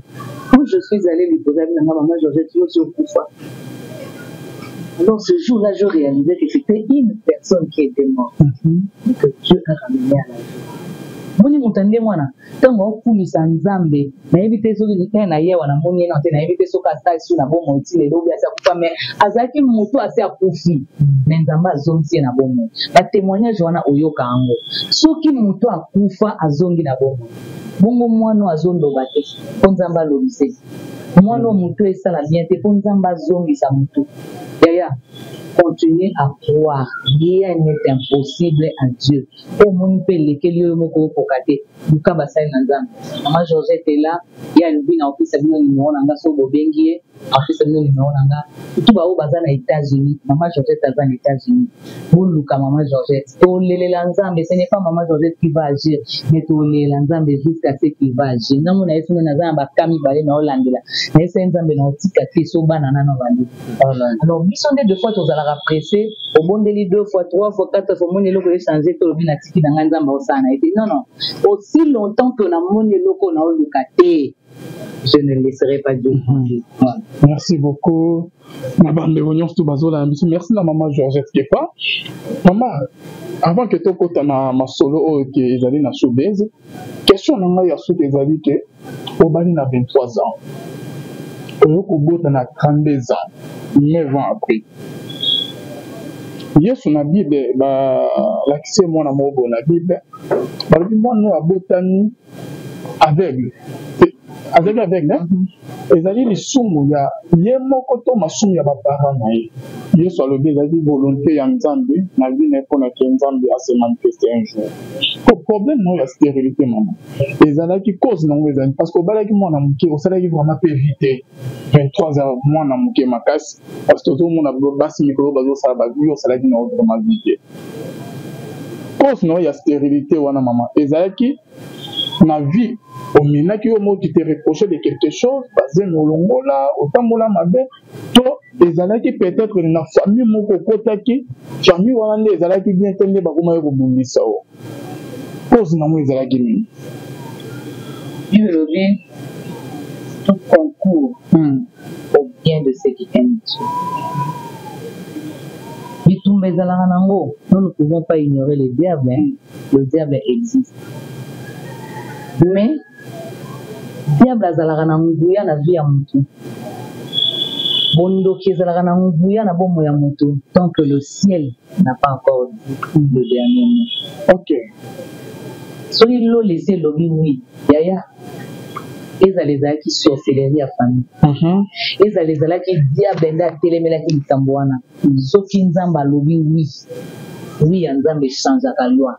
quand je suis allé lui poser na maman Georgette yo sur kufa. Alors ce jour-là, je réalisais que c'était une personne qui était morte, que Dieu a ramené à la vie. Moni mutande mwana, tango okumisa nzambe, na éviter soki nitena na yewa na moni na tena éviter soki asa su na bomo utile lobi asa kufa mais azaki mutu ase akufi, mais nzamba azongi na bomo. Ba témoignage wana oyoka ango. Soki mutu akufa azongi na bomo. Bongo mwana azondo bate, ponzamba lobise. Mwana mutu esala bien te ponzamba zongi sa mutu. Yaya, continuez à croire. Rien n'est impossible à Dieu. Au monde peut lequel yo moko pokate. Buka basai nanzam. Maman Georgette est là. Il y a une bine en plus ça vient numéro nanga so bobengie. En plus ça vient numéro nanga. Tout ba o baza na États-Unis. Maman Georgette est aux États-Unis. Pour Luka maman Georgette. To lele lanzam, ce n'est pas maman Georgette qui va agir, mais to lele lanzam jusqu'à ce qui va agir. Na mona yesu na zamba kami bale na Hollande là. Na yesu nzambe na otika ke so banana na bandi. Alors mission de deux fois to zala pressé, au bon délai 2 fois 3 fois 4 fois mon loko changer to bina tiki na nzamba osana. Non non. Aussi longtemps que na mon loko na olukate. Je ne laisserai pas Dieu. Merci beaucoup. Merci la maman Georgette Kepa. Maman, avant que tu aies ma solo qui est allé dans showbiz, question nanga ya sou que ezali que obali na 23 ans. Oyoko bota na 32 ans, 9 ans après. Yesu na Bible ba lakise mwana moko na Bible. Ba bi mwana abotani aveugle. Avec hein? Ezali lisumu ya ye moko to masumu ya bapara na ye. Yesu alobi ezali volonté ya Nzambe na vie na mpona ke Nzambe a se manifester un jour. Ko problème no ya stérilité maman. Ezalaki cause nango ezali parce que obalaki mwana moke osalaki vraiment pe éviter 23 heures mwana moke makasi parce que tout le monde a basi mikolo bazo sala ba yo osalaki na vraiment vite. Cause no ya stérilité wana maman ezalaki na vie ominaki yo moko qui te reprochait de quelque chose basé na longola otambola mabe to ezalaki peut-être na famille moko kotaki famille wana nde ezalaki bien te nde bakoma yo kobundisa o cause nango ezalaki nini biologie tout concours au bien de ceux qui aiment Dieu. Bitumba ezalaka nango, nous ne pouvons pas ignorer le diable, hein. Le diable existe. Mais diable azalaka na nguya na vie ya mutu. Bondoki ezalaka na nguya na bomo ya mutu tant que le ciel n'a pas encore dit le dernier mot. OK. Soki lo laisser lobi oui. Yaya. Ezalezalaki sorcellerie ya famille. Ezalezalaki diable nda telemelaki likambo wana. Soki nzamba lobi oui. Oui, nzambe changeaka loi.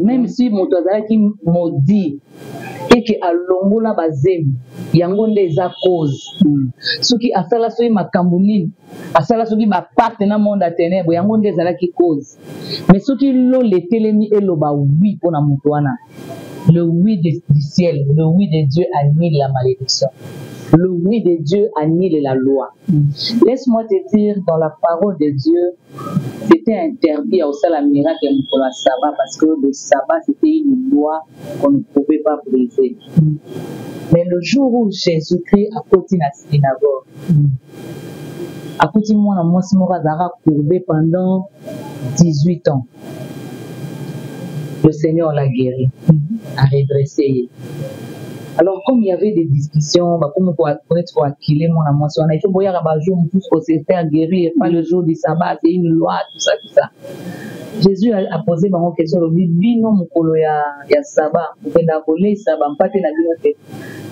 Même si moto azalaki maudit et que alongola bazemi yango nde eza cause soki asala soki makambo nini asala soki baparte na monde ya ténèbre yango nde ezalaki cause mais soki lo letelemi eloba oui mpona moto wana le oui du ciel, le oui de Dieu annule la malédiction. Le oui de Dieu annule la loi. Laisse-moi te dire, dans la parole de Dieu, c'était interdit au salam miracle pour la sabbat parce que le sabbat c'était une loi qu'on ne pouvait pas briser. Mais le jour où Jésus-Christ a continué à la synagogue, a continué à Mosmora courbé pendant 18 ans. Le Seigneur l'a guéri, a redressé. Alors, comme il y avait des discussions, comme pour être acquilé, mon amour, il faut voir un jour pour se faire guérir, pas le jour du sabbat, c'est une loi, tout ça. Jésus a posé une question, il dit non, mon ya sabbat, vous pouvez voler sabbat, pas na binote.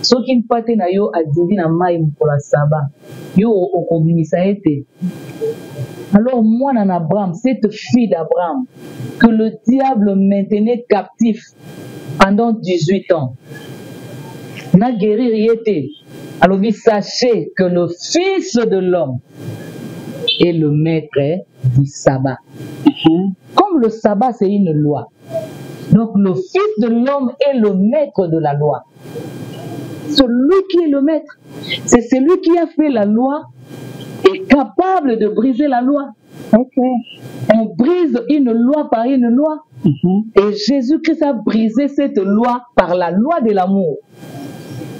Ce qui ne pas na yo a dit na mai pour la sabbat, yo au communisa été. Alors, moi, en Abraham, cette fille d'Abraham, que le diable maintenait captif pendant 18 ans, na guérir yete. Alors sachez que le Fils de l'homme est le maître du sabbat. Comme le sabbat c'est une loi, donc le Fils de l'homme est le maître de la loi. Celui qui est le maître, c'est celui qui a fait la loi est capable de briser la loi. On brise une loi par une loi. Et Jésus-Christ a brisé cette loi par la loi de l'amour.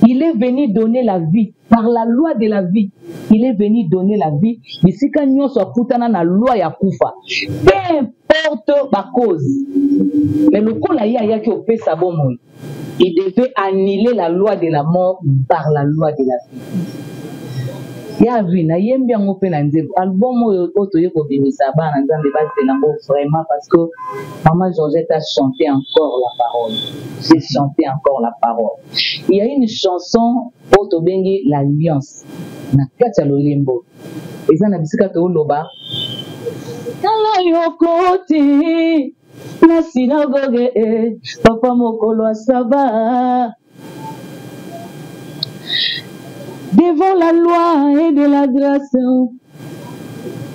Il est venu donner la vie par la loi de la vie. Il est venu donner la vie. Ici, quand nous sommes dans la loi ya kufa, peu importe ma cause, mais le coup là, il y a qui fait ça bon monde. Il devait annuler la loi de la mort par la loi de la vie. Ya vu na yembi yango pe na nzembo album oyo yeko bimisa bana nzambe bazelango vraiment parce que maman Georgette a chanté encore la parole. J'ai chanté encore la parole. Il y a une chanson auto bengi l'alliance na kati ya lolembo eza na bisika to loba kala yokoti na synagogue papa mokolo asaba devant la loi et de la grâce,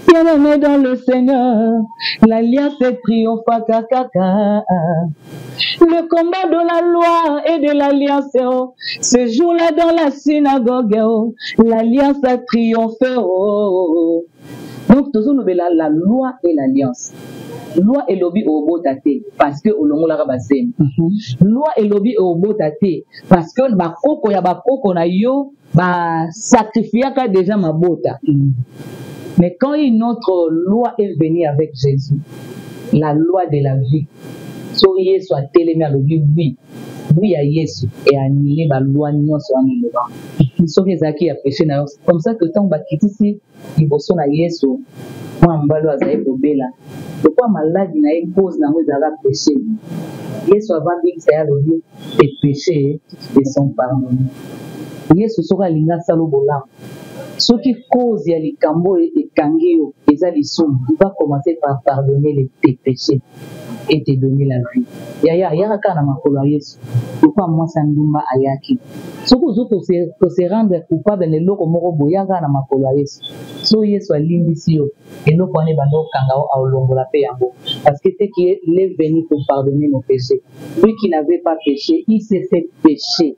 bien-aimé dans le Seigneur, l'alliance triomphe kakaka. Le combat de la loi et de l'alliance, ce jour-là dans la synagogue, l'alliance a triomphé. Donc, toujours la loi et l'alliance. Loi et lobby au beau tate parce que au longo la rabasem. Loi et lobby au beau tate parce que ba koko ya ba koko na yo ba sacrifiaka déjà ma bota. Mais quand une autre loi est venue avec Jésus, la loi de la vie, so Yesu a télémé à lobby oui à Yesu et annulé la loi nyonso en ileba. So kezaki a péché na yo comme ça que tant ba kitisi liboso na Yesu moi mbalo azaye bobela. Pourquoi maladie n'a une cause n'a pas péché? Yesu avant de dire les péchés de son pardon. Yesu sera linga salo bola. Ce qui cause ya likambo et kangeo les alisum, il va commencer par pardonner tes péchés et te donner la vie. Ya kana makolo Yesu. Pourquoi moi sanduma ayaki? Ce que vous se rendre coupable de l'eau comme boya kana makolo Yesu. So Yesu alimbisi yo. Et nous connaissons bando kangao au longo la paix yango parce que c'est qui est venu pour pardonner nos péchés. Lui qui n'avait pas péché, il s'est fait pécher.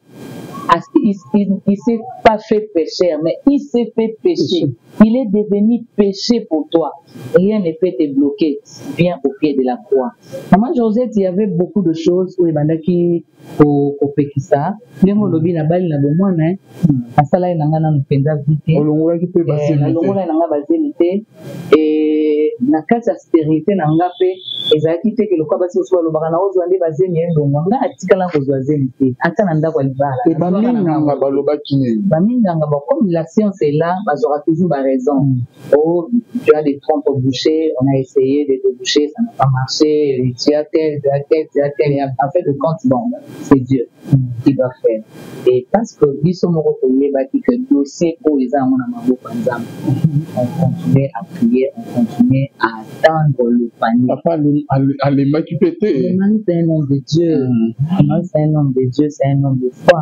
Il s'est pas fait pécher, mais il s'est fait pécher. Il est devenu péché pour toi. Rien ne peut te bloquer. Viens au pied de la croix. Maman Josette, il y avait beaucoup de choses où il y a qui au Pekisa. Nemo lobi na bali na bomwana. Asala inanga na mpenda vite. Olongola ki pe baselite. Olongola inanga baselite. Et na kati ya stérilité nanga pe ezaki te ke lokwa basi oswa lobaka na ozwa nde bazemi endongo. Nga atikala kozwa zemite. Ata na ndako libala. Et baminanga baloba kine. Baminanga ba comme la science est là, bazora toujours ba raison. Oh, tu as des trompes bouchées, on a essayé de te boucher, ça n'a pas marché, tu as tel, et en fait de compte, bon, c'est Dieu qui doit faire. Et parce que Bissomoro Koye bâti que dossier pour les âmes, on continuait à prier, on continuait à attendre le panier. Papa, les mains qui pétaient. Le man, c'est un homme de Dieu. Le man, c'est un homme de Dieu, c'est un homme de foi.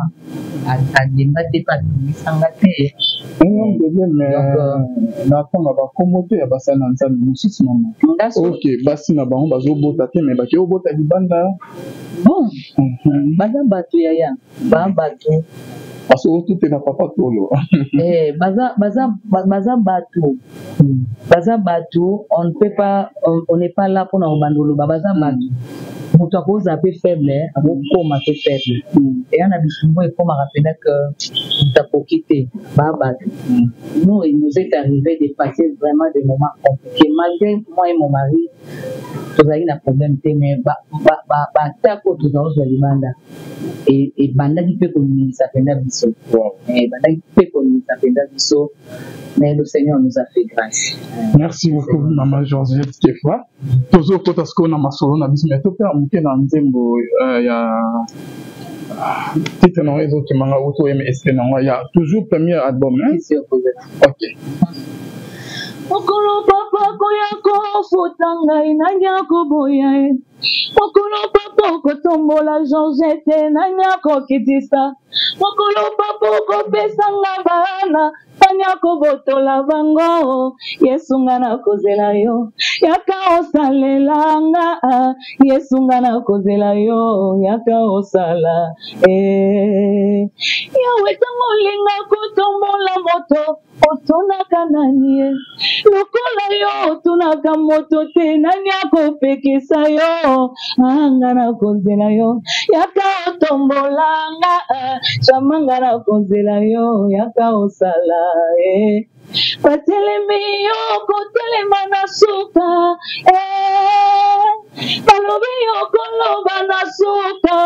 À débattre pas de s'engager. Un homme de Dieu, mais n'attend pas commoder à Bassan Ansan, aussi ce moment. Ok, Bassin Abon, Bazo Botate, mais Bakio Botali Banda. Bon, Baza Batu Yaya, Bambatu. Parce que tout est dans Papa Tolo. Baza Batu, on ne peut pas, on n'est pas là pour nous bandolo. Baza Batu. Moto cause un peu faible, un peu faible. Et on a dit souvent il faut me rappeler que tu as quitté. Nous, il nous est arrivé de passer vraiment des moments compliqués. Malgré moi et mon mari, nous avons un problème, mais et banda qui peut connaître ça fait d'abisso. Et banda qui peut connaître ça fait d'abisso. Mais le Seigneur nous a fait grâce. Merci beaucoup, Maman Georgette Kefa. Toujours quand est-ce qu'on a ma solo na bis mais tout peut monter dans nzembo ya titre non réseau qui manga auto MSC non il y a toujours premier album hein. OK. Okolo papa koyako futanga inanya kuboya mokolo papa okotombola Georgette nani akokitisa mokolo papa okopesanga bana nani akobotola bango Yesu nga nakozela yo yaka osalelanga Yesu nga nakozela yo yaka osala yawe ntango olinga kotombola moto otunaka nani ye lokola yo otunaka moto te nani akopekisa yo nga nakozela yo yaka otombolanga shama nga nakozela yo yaka osala batelemi yo kotelema na suka balobi yo koloba na suka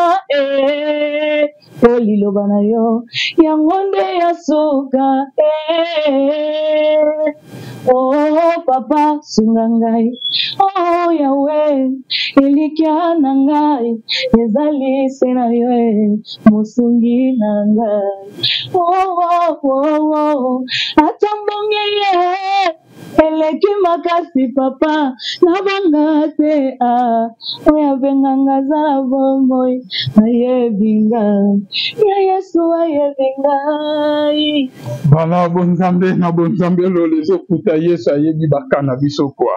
liloba na yo yango nde ya suka oh papa sunga ngai oh yawe elikya na ngai ezali se na yo mosungi na ngai oh ata mbonge ye eleki makasi papa nabanga te oya benganga zala bomboy ayebinga ya Yesu ayebingai bana bonzambe na bonzambe lolo ezokuta Yesu ayebi bakana biso kwa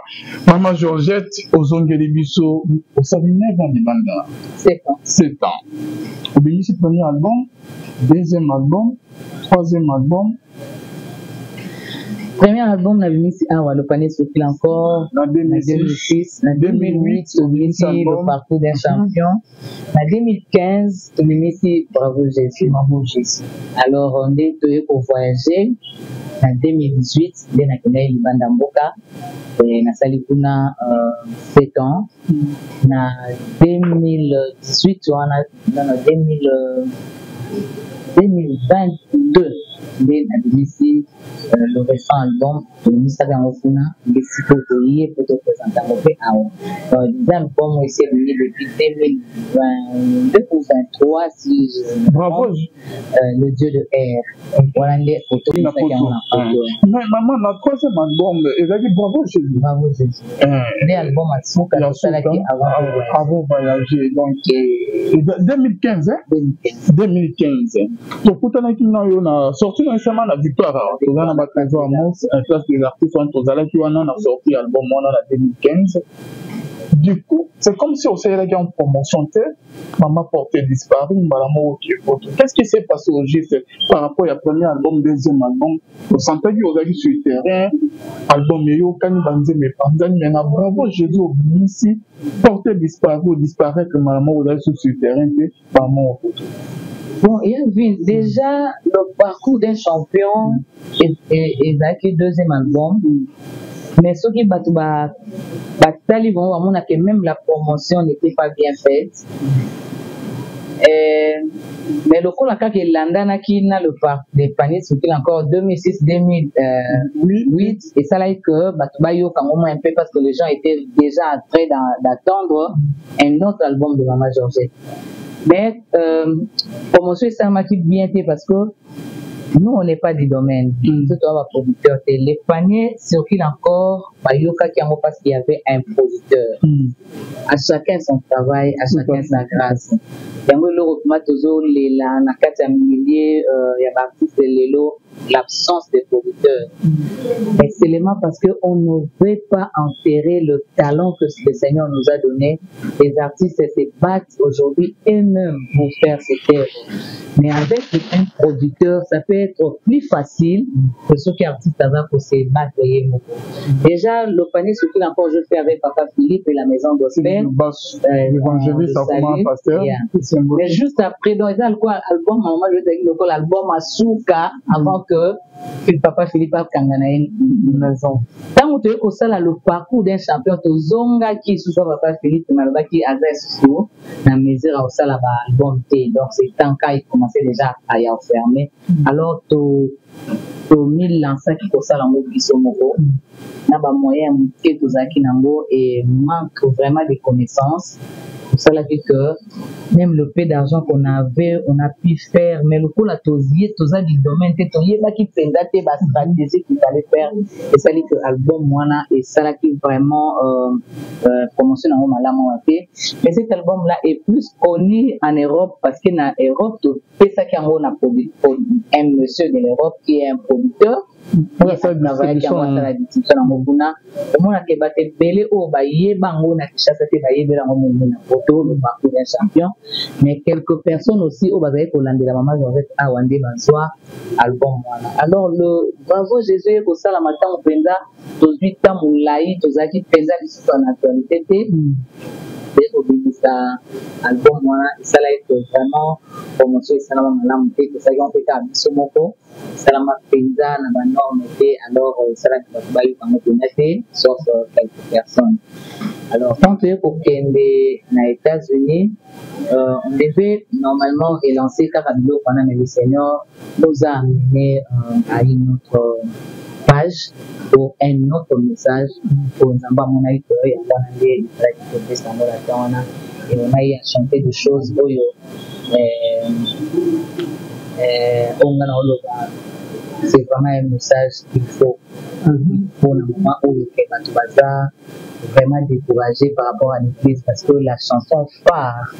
Maman Georgette ozongeli biso osali 9 ans libanda 7 ans obimisi premier album deuxième album troisième album. Premier album na bimisi awa le panier souffle encore en 2006 en 2008 to bimisi le parcours d'un champion en 2015 to bimisi bravo Jésus alors on est pour voyager en 2018 nde nakendaki libanda mboka nasali kuna 7 ans na 2018 wana na 2022 nde nabimisi le récent album tobimisaka yango kuna ngesi po toye po topresente yango mpe awa déjà album esi ebimi depuis 2022 ou 23 si bravo le dieu de air wana nde tobimisaka yango na foto maman na troisième album ezalaki bravo Jésus nde album asuka tosalaki avant voyager donc 2015 tokutanaki na yo na sorti récemment la victoire toza na batrésor amos place des artistes wana tozalaki wana na sorti album wana na 2015 du coup c'est comme si osalelaki en promotion te maman portée disparu mbala moko kiepoto qu'est-ce qui s'est passé au juste par rapport à premier album deuxième album osantaki ozalaki sur terrain album eyokani banzembe epanzani mais na bravo Jésus obimisi portée disparu disparaître mbala moko ozalaki sur terrain te mbala moko poto. Bon, il y a vu déjà le parcours d'un champion et avec le deuxième album. Mais ce qui batali vont que même la promotion n'était pas bien faite. Mais le coup là quand il landana qui n'a le panier c'était encore 2006 2008 et ça là que batubayo quand au moins un peu parce que les gens étaient déjà en train d'attendre un autre album de Maman Georgette. Mais promotion est ça qui bien fait parce que nous on n'est pas du domaine c'est toi producteur les paniers circulent encore bayoka qui en parce qu'il y avait un producteur à chacun son travail à chacun sa grâce yango le tomatozo lela na kati ya millier ya artiste lelo l'absence des producteurs mais c'est seulement parce que on ne veut pas enterrer le talent que le Seigneur nous a donné. Les artistes se battent aujourd'hui eux-mêmes pour faire cette œuvre. Mais avec un producteur, ça peut être plus facile que ceux qui artistes avant pour se battre. Déjà, le panier, ce qu'il encore je fais avec Papa Philippe et la maison gospel. L'évangéliste, ça commence pasteur. Mais juste après, dans l'album, moi je vais dire l'album Asuka avant que Papa Philippe a kangana une maison. Tant que tu es ça le parcours d'un champion, tu zonga qui sous Papa Philippe, malgré qui a sous la mesure au ça l'album T. Donc c'est tant qu'il commençait déjà à y enfermer. Alors tu mille lancers qui pour ça l'ango bisomoko. N'a pas moyen que tu zaki nango et manque vraiment de connaissances. ça l'a dit que même le peu d'argent qu'on avait, on a pu faire, mais le coup là, tosier, tosa du domaine, tosier, là qui pendait la stratégie qu'il fallait faire, et ça dit que l'album, moi, et ça là qui vraiment promotionne en Malamouaté. Mais cet album-là est plus connu en Europe parce qu'en Europe, c'est ça qu'on a produit un monsieur de l'Europe qui est un producteur. Voilà, ça travaille au moins que battre belé au baye bango na kishasa te baye bela ngo na photo le parcours d'un champion, mais quelques personnes aussi au bazaye kolande la maman Georgette a wande bansoa album wana. Alors le bravo Jésus ko sala matin au penda 18 ans moulai tozaki penda l'histoire en actualité te ça album wana ça là est vraiment promotion ça là malamu te que ça yon peta bisomoko salama penda na ba norme te alors ça là que ba yu bango tenate sauf quelques personnes. Alors quand tu es pour Kende aux États-Unis on devait normalement relancer Carabilo pendant le Seigneur nous a amené à une autre page pour un autre message pour nous amener et on a eu à chanter des choses c'est vraiment un message qu'il faut pour le moment où le Bazar vraiment découragé par rapport à l'église parce que la chanson phare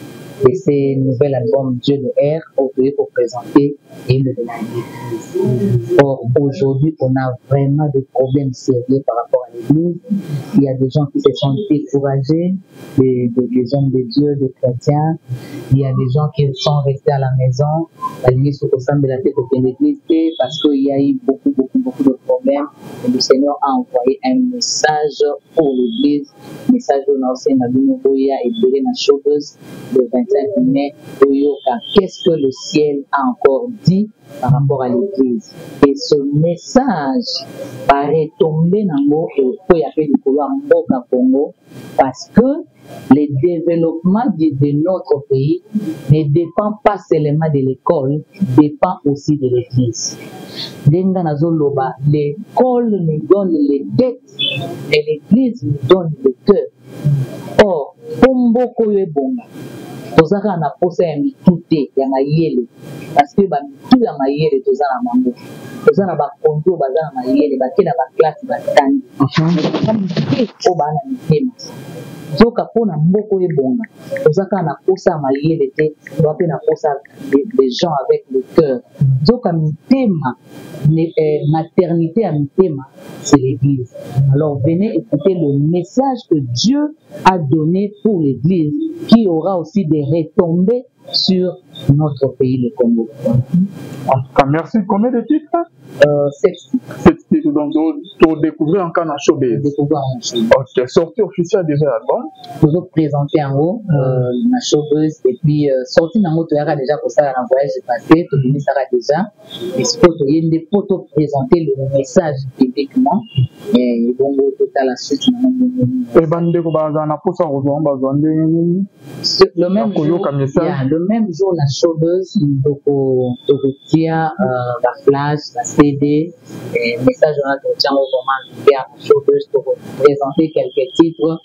de ces nouvel album Dieu de R opéré pour présenter et le de l'église. Or aujourd'hui on a vraiment des problèmes sérieux par rapport à l'église. Il y a des gens qui se sont découragés, des hommes de Dieu, des chrétiens. Il y a des gens qui sont restés à la maison, à l'église au sein de la tête de l'église parce qu'il y a eu beaucoup de problèmes. Et le Seigneur a envoyé un message pour l'église, message au Nassé Nabino Boya et Bélé Nachobeuse le 25 mai. Qu'est-ce que le ciel a encore dit par rapport à l'église? Et ce message paraît tomber dans le mot et il y a fait du couloir Mboka Congo parce que le développement de notre pays ne dépend pas seulement de l'école, dépend aussi de l'église. L'école nous donne les têtes et l'église nous donne le cœur. Or, Pomboko Yebonga, tozaka na posa ya mitute ya mayele parce que ba mitu ya mayele tozana mango tozana ba kondo bazana mayele bakena ba classe batandi o bana mitema zoka pona mboko ebonga tozaka na posa mayele te bape na posa des gens avec le cœur zoka mitema maternité à mitema c'est l'église. Alors venez écouter le message que Dieu a donné pour l'église qui aura aussi des retombées sur notre pays, le Congo. En tout cas, merci. Combien de titres? 7 titres. Donc, pour découvrir encore un showbiz. Ok, sortie officielle déjà l'album. Toujours présenté en haut, ma showbiz. Et puis, sortie en haut, tu verras déjà pour ça, un voyage passé, tout le monde sera déjà. Et ce que il y a des photos présenter le message publiquement. Et bon, total la suite. Et bande ko bazana pour ça rejoindre bazande. Le même jour, le même jour la showbiz, donc tia la flash, la CD, message on a tient au moment de la showbiz pour présenter quelques titres.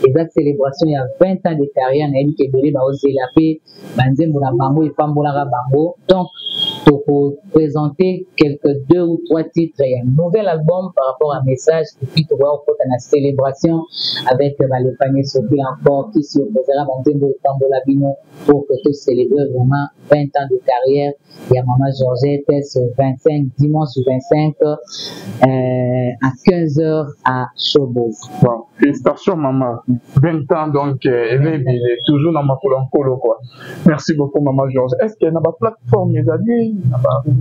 Exact célébration il y a 20 ans de carrière, na yiki belé ba ozelape, banzembo na bango et pambola ga bango. Donc pour présenter quelques 2 ou 3 titres, il y a un nouvel album par rapport à message et puis tu vois au côté de la célébration avec le panier Sophie encore qui s'y opposera banzembo et pambola bino pour que tous célèbrent vraiment 20 ans de carrière. Il y a Maman Georgette ce 25 dimanche 25 à 15h à Showbiz. Wow. Félicitations Maman. 20 ans donc il est toujours dans ma colo quoi. Merci beaucoup Maman Georgette. Est-ce qu'il y a une plateforme les alliés?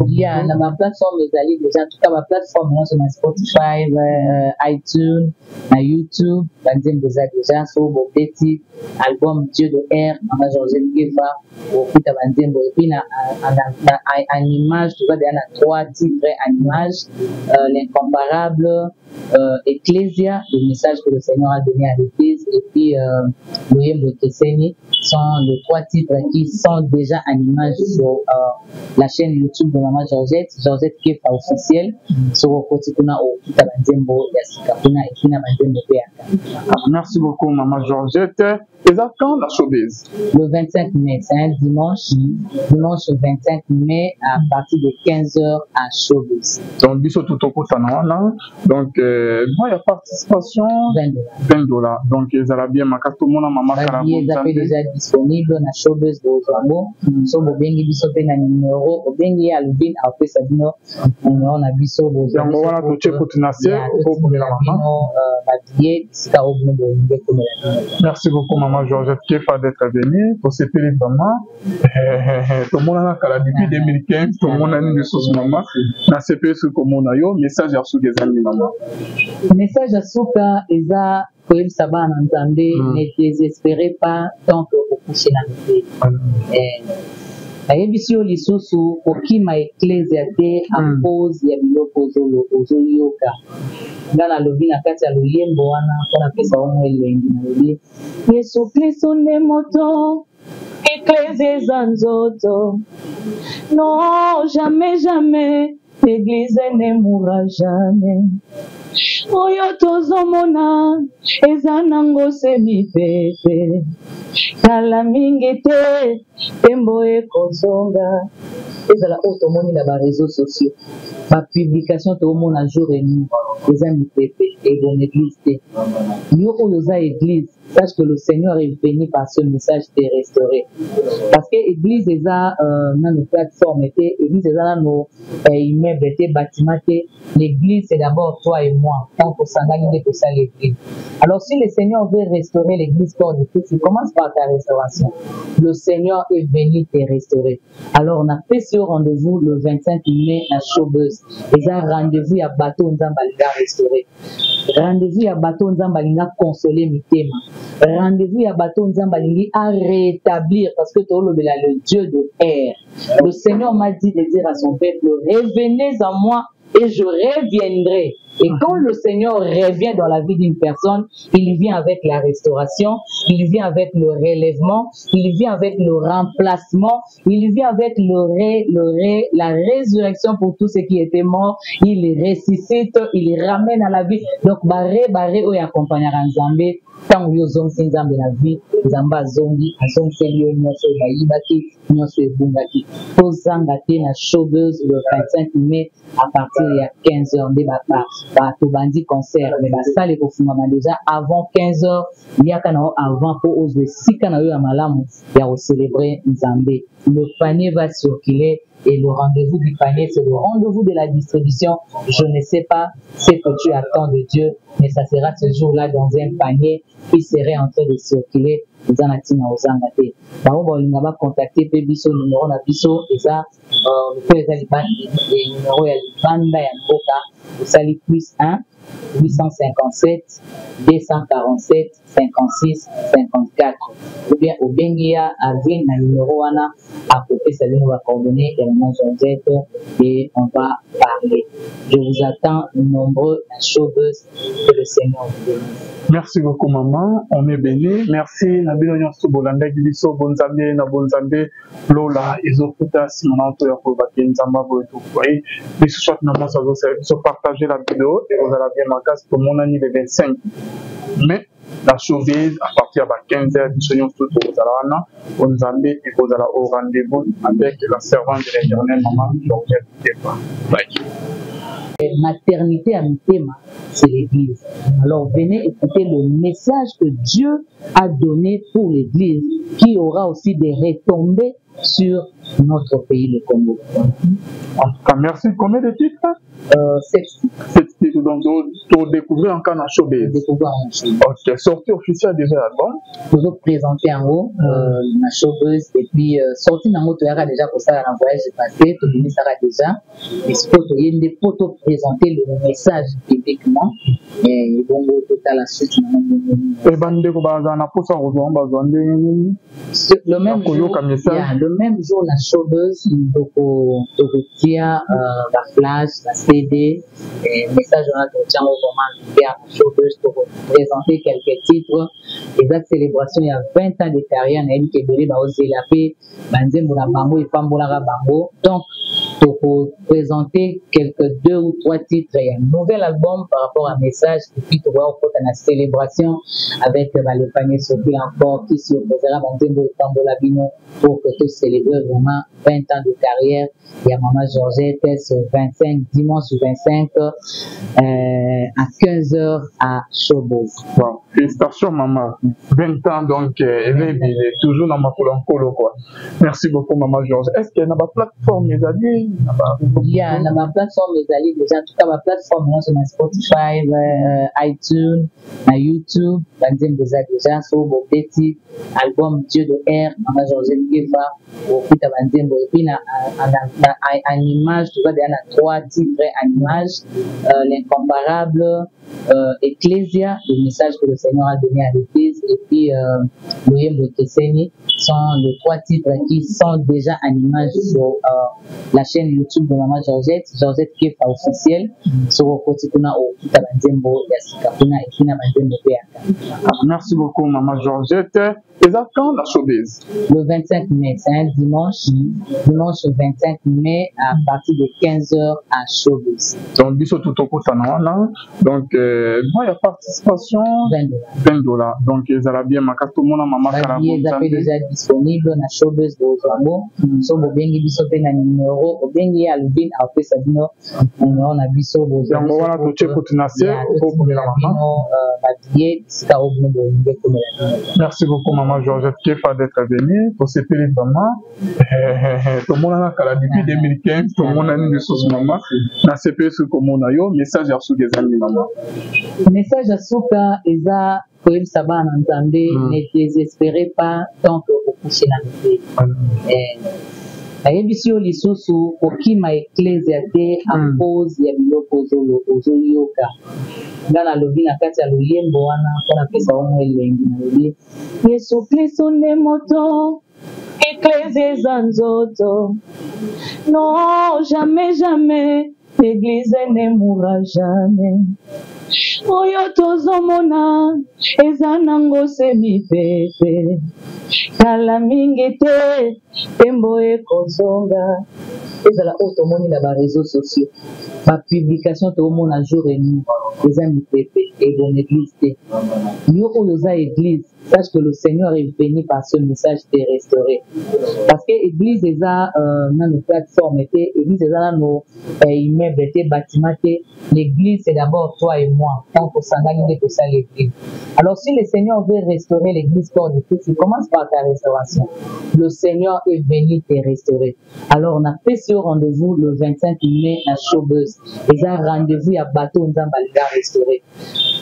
Il y a une plateforme les alliés déjà. En tout cas ma plateforme sur Spotify, iTunes, YouTube, banzem déjà sur vos petits albums Dieu de R, Maman Georgette Gueva, au Kuta banzem et puis en image, tu vois, il y a 3 titres en image, l'incomparable, Ecclesia, le message que le Seigneur a donné à l'église, et puis Loyembo Keseni sont les 3 titres qui sont déjà en image sur la chaîne chaîne YouTube de Maman Georgette Kefa officiel sur le côté kuna au Kitabandembo Yasika kuna Ekina Bandembo Péaka. Merci beaucoup, Maman Georgette. Et ça, quand la showbiz? Le 25 mai, c'est un dimanche. Dimanche 25 mai à partir de 15h à showbiz. Donc, biso tout au coup, ça donc, il y a participation $20. Donc, ils allaient bien, ma carte, tout le monde, maman, la billet est déjà disponible dans showbiz de Ozambo. So, Bobengi biso pe na numéro, Bobengi à Lubin, après Sabino, on a biso, Bobengi. Voilà, tout ce que tu n'as fait, merci beaucoup, Maman Georgette Kefa, d'être venue pour ce pays vraiment. Tout le monde a depuis 2015, tout le monde a une ressource, maman. Dans ce pays, tout le monde a eu message à sous des amis, maman. Message à Souka, Eza, Koyem Saba, n'entendez, ne désespérez pas tant que vous couchez la vie. Ayebisi lisusu okima ecclesia te a cause ya biloko ozoyoka nga nalobi na kati ya loyembo wana mpona pesa omo elengi nalobi Yesu Kristo nde moto ecclesia eza nzoto non jamais l'église ne mourra jamais oyo tozomona eza nango semipepe kala mingi te tembo ekozonga ezala oyo tomoni na bareseau sociaux bapublication toomona jour et nuit eza mipepe ebon église te yo oyo oza église sache que le Seigneur est venu par ce message te restaurer parce que église eza nano plateforme te église eza nano immeuble te bâtiment te l'église c'est d'abord toi et moi tant que sangani nde tosala l'église. Alors si le Seigneur veut restaurer l'église corps de Christ, il commence par ta restauration. Le Seigneur est venu te restaurer. Alors on a fait ce rendez-vous le 25 mai à Showbuzz. Et un rendez-vous à bateau Nzambalinga restauré. Rendez-vous à bateau Nzambalinga consoler mitema. Rendez-vous à bateau Nzambalinga à rétablir parce que tu es le Dieu de air. Le Seigneur m'a dit de dire à son peuple, revenez en moi et je reviendrai. Et quand le Seigneur revient dans la vie d'une personne, il vient avec la restauration, il vient avec le relèvement, il vient avec le remplacement, il vient avec la résurrection pour tous ceux qui étaient morts, il les ressuscite, il les ramène à la vie. Donc, barré, oyo accompagnera Nzambe, tant que vous avez Nzambe la vie, Nzamba zongi, azongeli yo nyonso bayibaki, nyonso ebumbaki. Tozangate na Showbuzz le 25 mai à partir de 15h de bato bandi concert mais basale ekofungama déjà avant 15h liaka na avant po ozwe sika na yo ya malamu ya célébrer Nzambe. Le panier va circuler et le rendez-vous du panier c'est le rendez-vous de la distribution. Je ne sais pas ce que tu attends de Dieu mais ça sera ce jour-là dans un panier qui serait en train de circuler. Zanatina ozangate bao bolinga ba contacter pe biso numéro na biso eza pe eza numéro ya banda ya mboka usali +1 857 247 56 54 ou bien au bengia avec na numéro wana à côté ça nous va coordonner et Maman Georgette et on va parler. Je vous attends nombreux à Showbuzz que le Seigneur vous bénisse. Merci beaucoup, maman. On est béni. Merci. Nabilo Nyosu Bolanda Gibiso Bonzambe, Nabonzambe, Lola, Isofuta, Simonanto, Yakobaki, Nzamba, Boetou. Vous voyez, les soit maman, ça vous servir. Partagez la vidéo et vous allez bien ma case pour mon année de 25. Mais la showbiz, à partir de 15h, nous sommes tous au Zalana, au Nzambe, et vous allez au rendez-vous avec la servante de l'éternel, maman, Georgette Kefa. Bye. Maternité à Mitema, c'est l'église. Alors venez écouter le message que Dieu a donné pour l'église, qui aura aussi des retombées sur notre pays, le Congo. En tout cas, merci. Combien de titres? 7 titres. Donc, pour découvrir encore dans Showbiz. Ok, sortie officielle déjà l'album. Toujours présenté en haut, dans Showbiz. Et puis, sortie en haut, tu auras déjà pour ça, un voyage passé, tu le sera déjà. Il y a des photos présenter le message publiquement. Et bon, total, la suite. Et Bandeko Bazana, pour ça, le même jour, la Showbuzz, donc, la flash, la CD, message on a tient au moment de la Showbuzz pour présenter quelques titres. Et cette célébration, il y a 20 ans de carrière, on a dit que Bélé va oser la paix, Banzé Moula Bango et Pambola Bango. Donc, pour présenter quelques 2 ou 3 titres. Il y a un nouvel album par rapport à un message et puis tu vois au la célébration avec le panier Sophie encore qui s'opposera dans le Tambolabino pour que tous célèbrent vraiment 20 ans de carrière. Il y a Maman Georgette ce 25, dimanche 25 à 15h à Showbiz. Wow. Félicitations Maman, 20 ans donc elle est toujours dans ma colo quoi. Merci beaucoup Maman Georges. Est-ce qu'il y a une plateforme mes alliés? Il y a une plateforme mes alliés déjà, en tout cas ma plateforme sur Spotify, iTunes, YouTube, déjà sur mon petit album Dieu de R, Maman Georgette Gefa, au et puis en image, tu vois, il y a 3 titres en image, l'incomparable, Ecclesia, le message que le Seigneur a donné à l'Église, et puis Loyembo Keseni sont les 3 titres qui sont déjà en image sur la chaîne YouTube de Maman Georgette Kefa officielle, sur le côté qu'on a au Kitabanzembo, Yasikapuna et Kina Banzembo Péaka. Merci beaucoup Maman Georgette. Et ça quand la Showbiz? Le 25 mai, c'est un dimanche 25 mai à partir de 15h à Showbiz. Donc, biso tout au cours donc, il y a participation $20. Donc, ils allaient bien, ma carte, tout le monde a maman Carabou. Ils sont déjà disponibles dans Showbiz de Ozambo. So, Bobengi biso pe na numéro, Bobengi Alvin, après Sabino, on a biso Ozambo. Donc, voilà, tout check pour tenir pour la maman. Merci beaucoup, Maman Georgette Kefa, d'être venue pour ce pays vraiment. Tout le monde a depuis 2015, tout le monde a une ressource maman. Dans ce pays, ce qu'on a eu, message à sous des amis maman. Message à Souka, Eza, Koel Saba, n'entendez, ne désespérez pas tant que vous couchez dans le pays. nayebisi yo lisusu kokima eklezia te ampose ya biloko ozoyoka nga nalobi na kati ya loyembo wana mpo napesa omo elengi nalobi yesu kristo nde moto eklezia eza nzoto non jamais l'église ne mourra jamais oyo tozomona eza nango semipepe kala mingi te tembo ekozonga ezala oyo tomoni na bareseau sociaux bapublication tomona jour et nuit eza mipepe ebona église te yo oyo oza église sache que le Seigneur est venu par ce message te restaurer parce que église eza nano plateforme te église eza nano immeuble te bâtiment te l'église c'est d'abord toi et moi tant que sangani nde tosala l'église. Alors si le Seigneur veut restaurer l'église corps de Christ, il commence par ta restauration. Le Seigneur est venu te restaurer. Alors on a fait ce rendez-vous le 25 mai à Showbiz. Et un rendez-vous à bateau Nzambalinga restauré.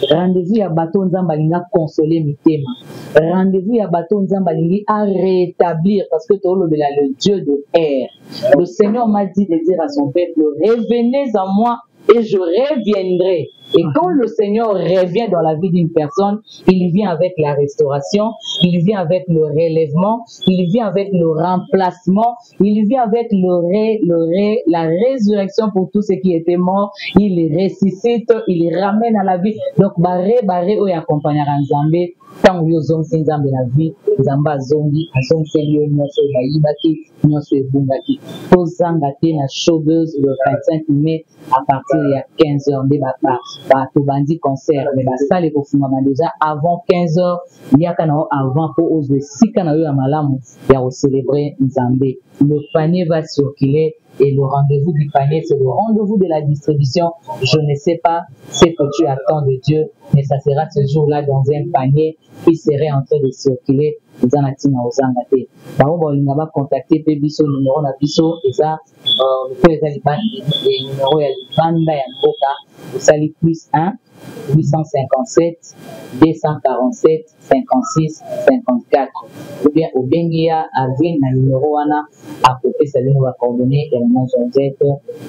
Rendez-vous à bateau Nzambalinga consoler mitema. Rendez-vous à bateau Nzambalingi à rétablir parce que tu es le Dieu de air. Le Seigneur m'a dit de dire à son peuple, revenez à moi et je reviendrai. Et quand le Seigneur revient dans la vie d'une personne, il vient avec la restauration, il vient avec le relèvement, il vient avec le remplacement, il vient avec la résurrection pour tous ceux qui étaient morts, il les ressuscite, il les ramène à la vie. Donc, barré, ou accompagnera Nzambe, tant que vous avez Nzambe la vie, Nzambe azongi, azongi nyonso bayibaki, nyonso ebungaki. Tozangate na Showbiz le 25 mai à partir de 15h de bato bandi concert mais basale kofungama déjà avant 15h yaka na avant pour oser sika na yo ya malamu ya célébrer Nzambe. Le panier va circuler et le rendez-vous du panier c'est le rendez-vous de la distribution. Je ne sais pas ce que tu attends de Dieu mais ça sera ce jour-là dans un panier qui serait en train de circuler. Zanatina ozangate bao bolinga ba contacter pe biso numéro na biso eza peut être le numéro ya banda ya mboka osali +1 857 247 56 54 ou bien au bengia avec na numéro wana à côté ça nous va coordonner également Georgette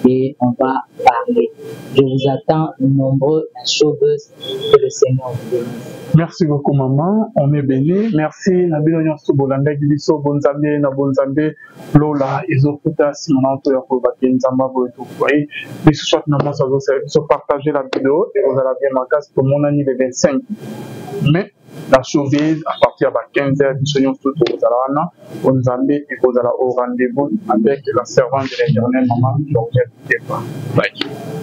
et on va parler. Je vous attends nombreux à Showbiz que le Seigneur vous bénisse. Merci beaucoup maman, on est béni. Merci Nabilo Nyonso Bolanda Gibiso Bonzambe na Bonzambe Lola Ezofuta Simonanto ya Kobaki Nzamba Boeto Foye. Les sous-chats na moi ça vous partager la vidéo et vous allez bien ma case pour mon année le 25. mais la surveillance à partir de 15h du Seigneur tout au Nzambé et au rendez-vous avec la servante de l'Éternel, maman Georgette Tepa. Bye.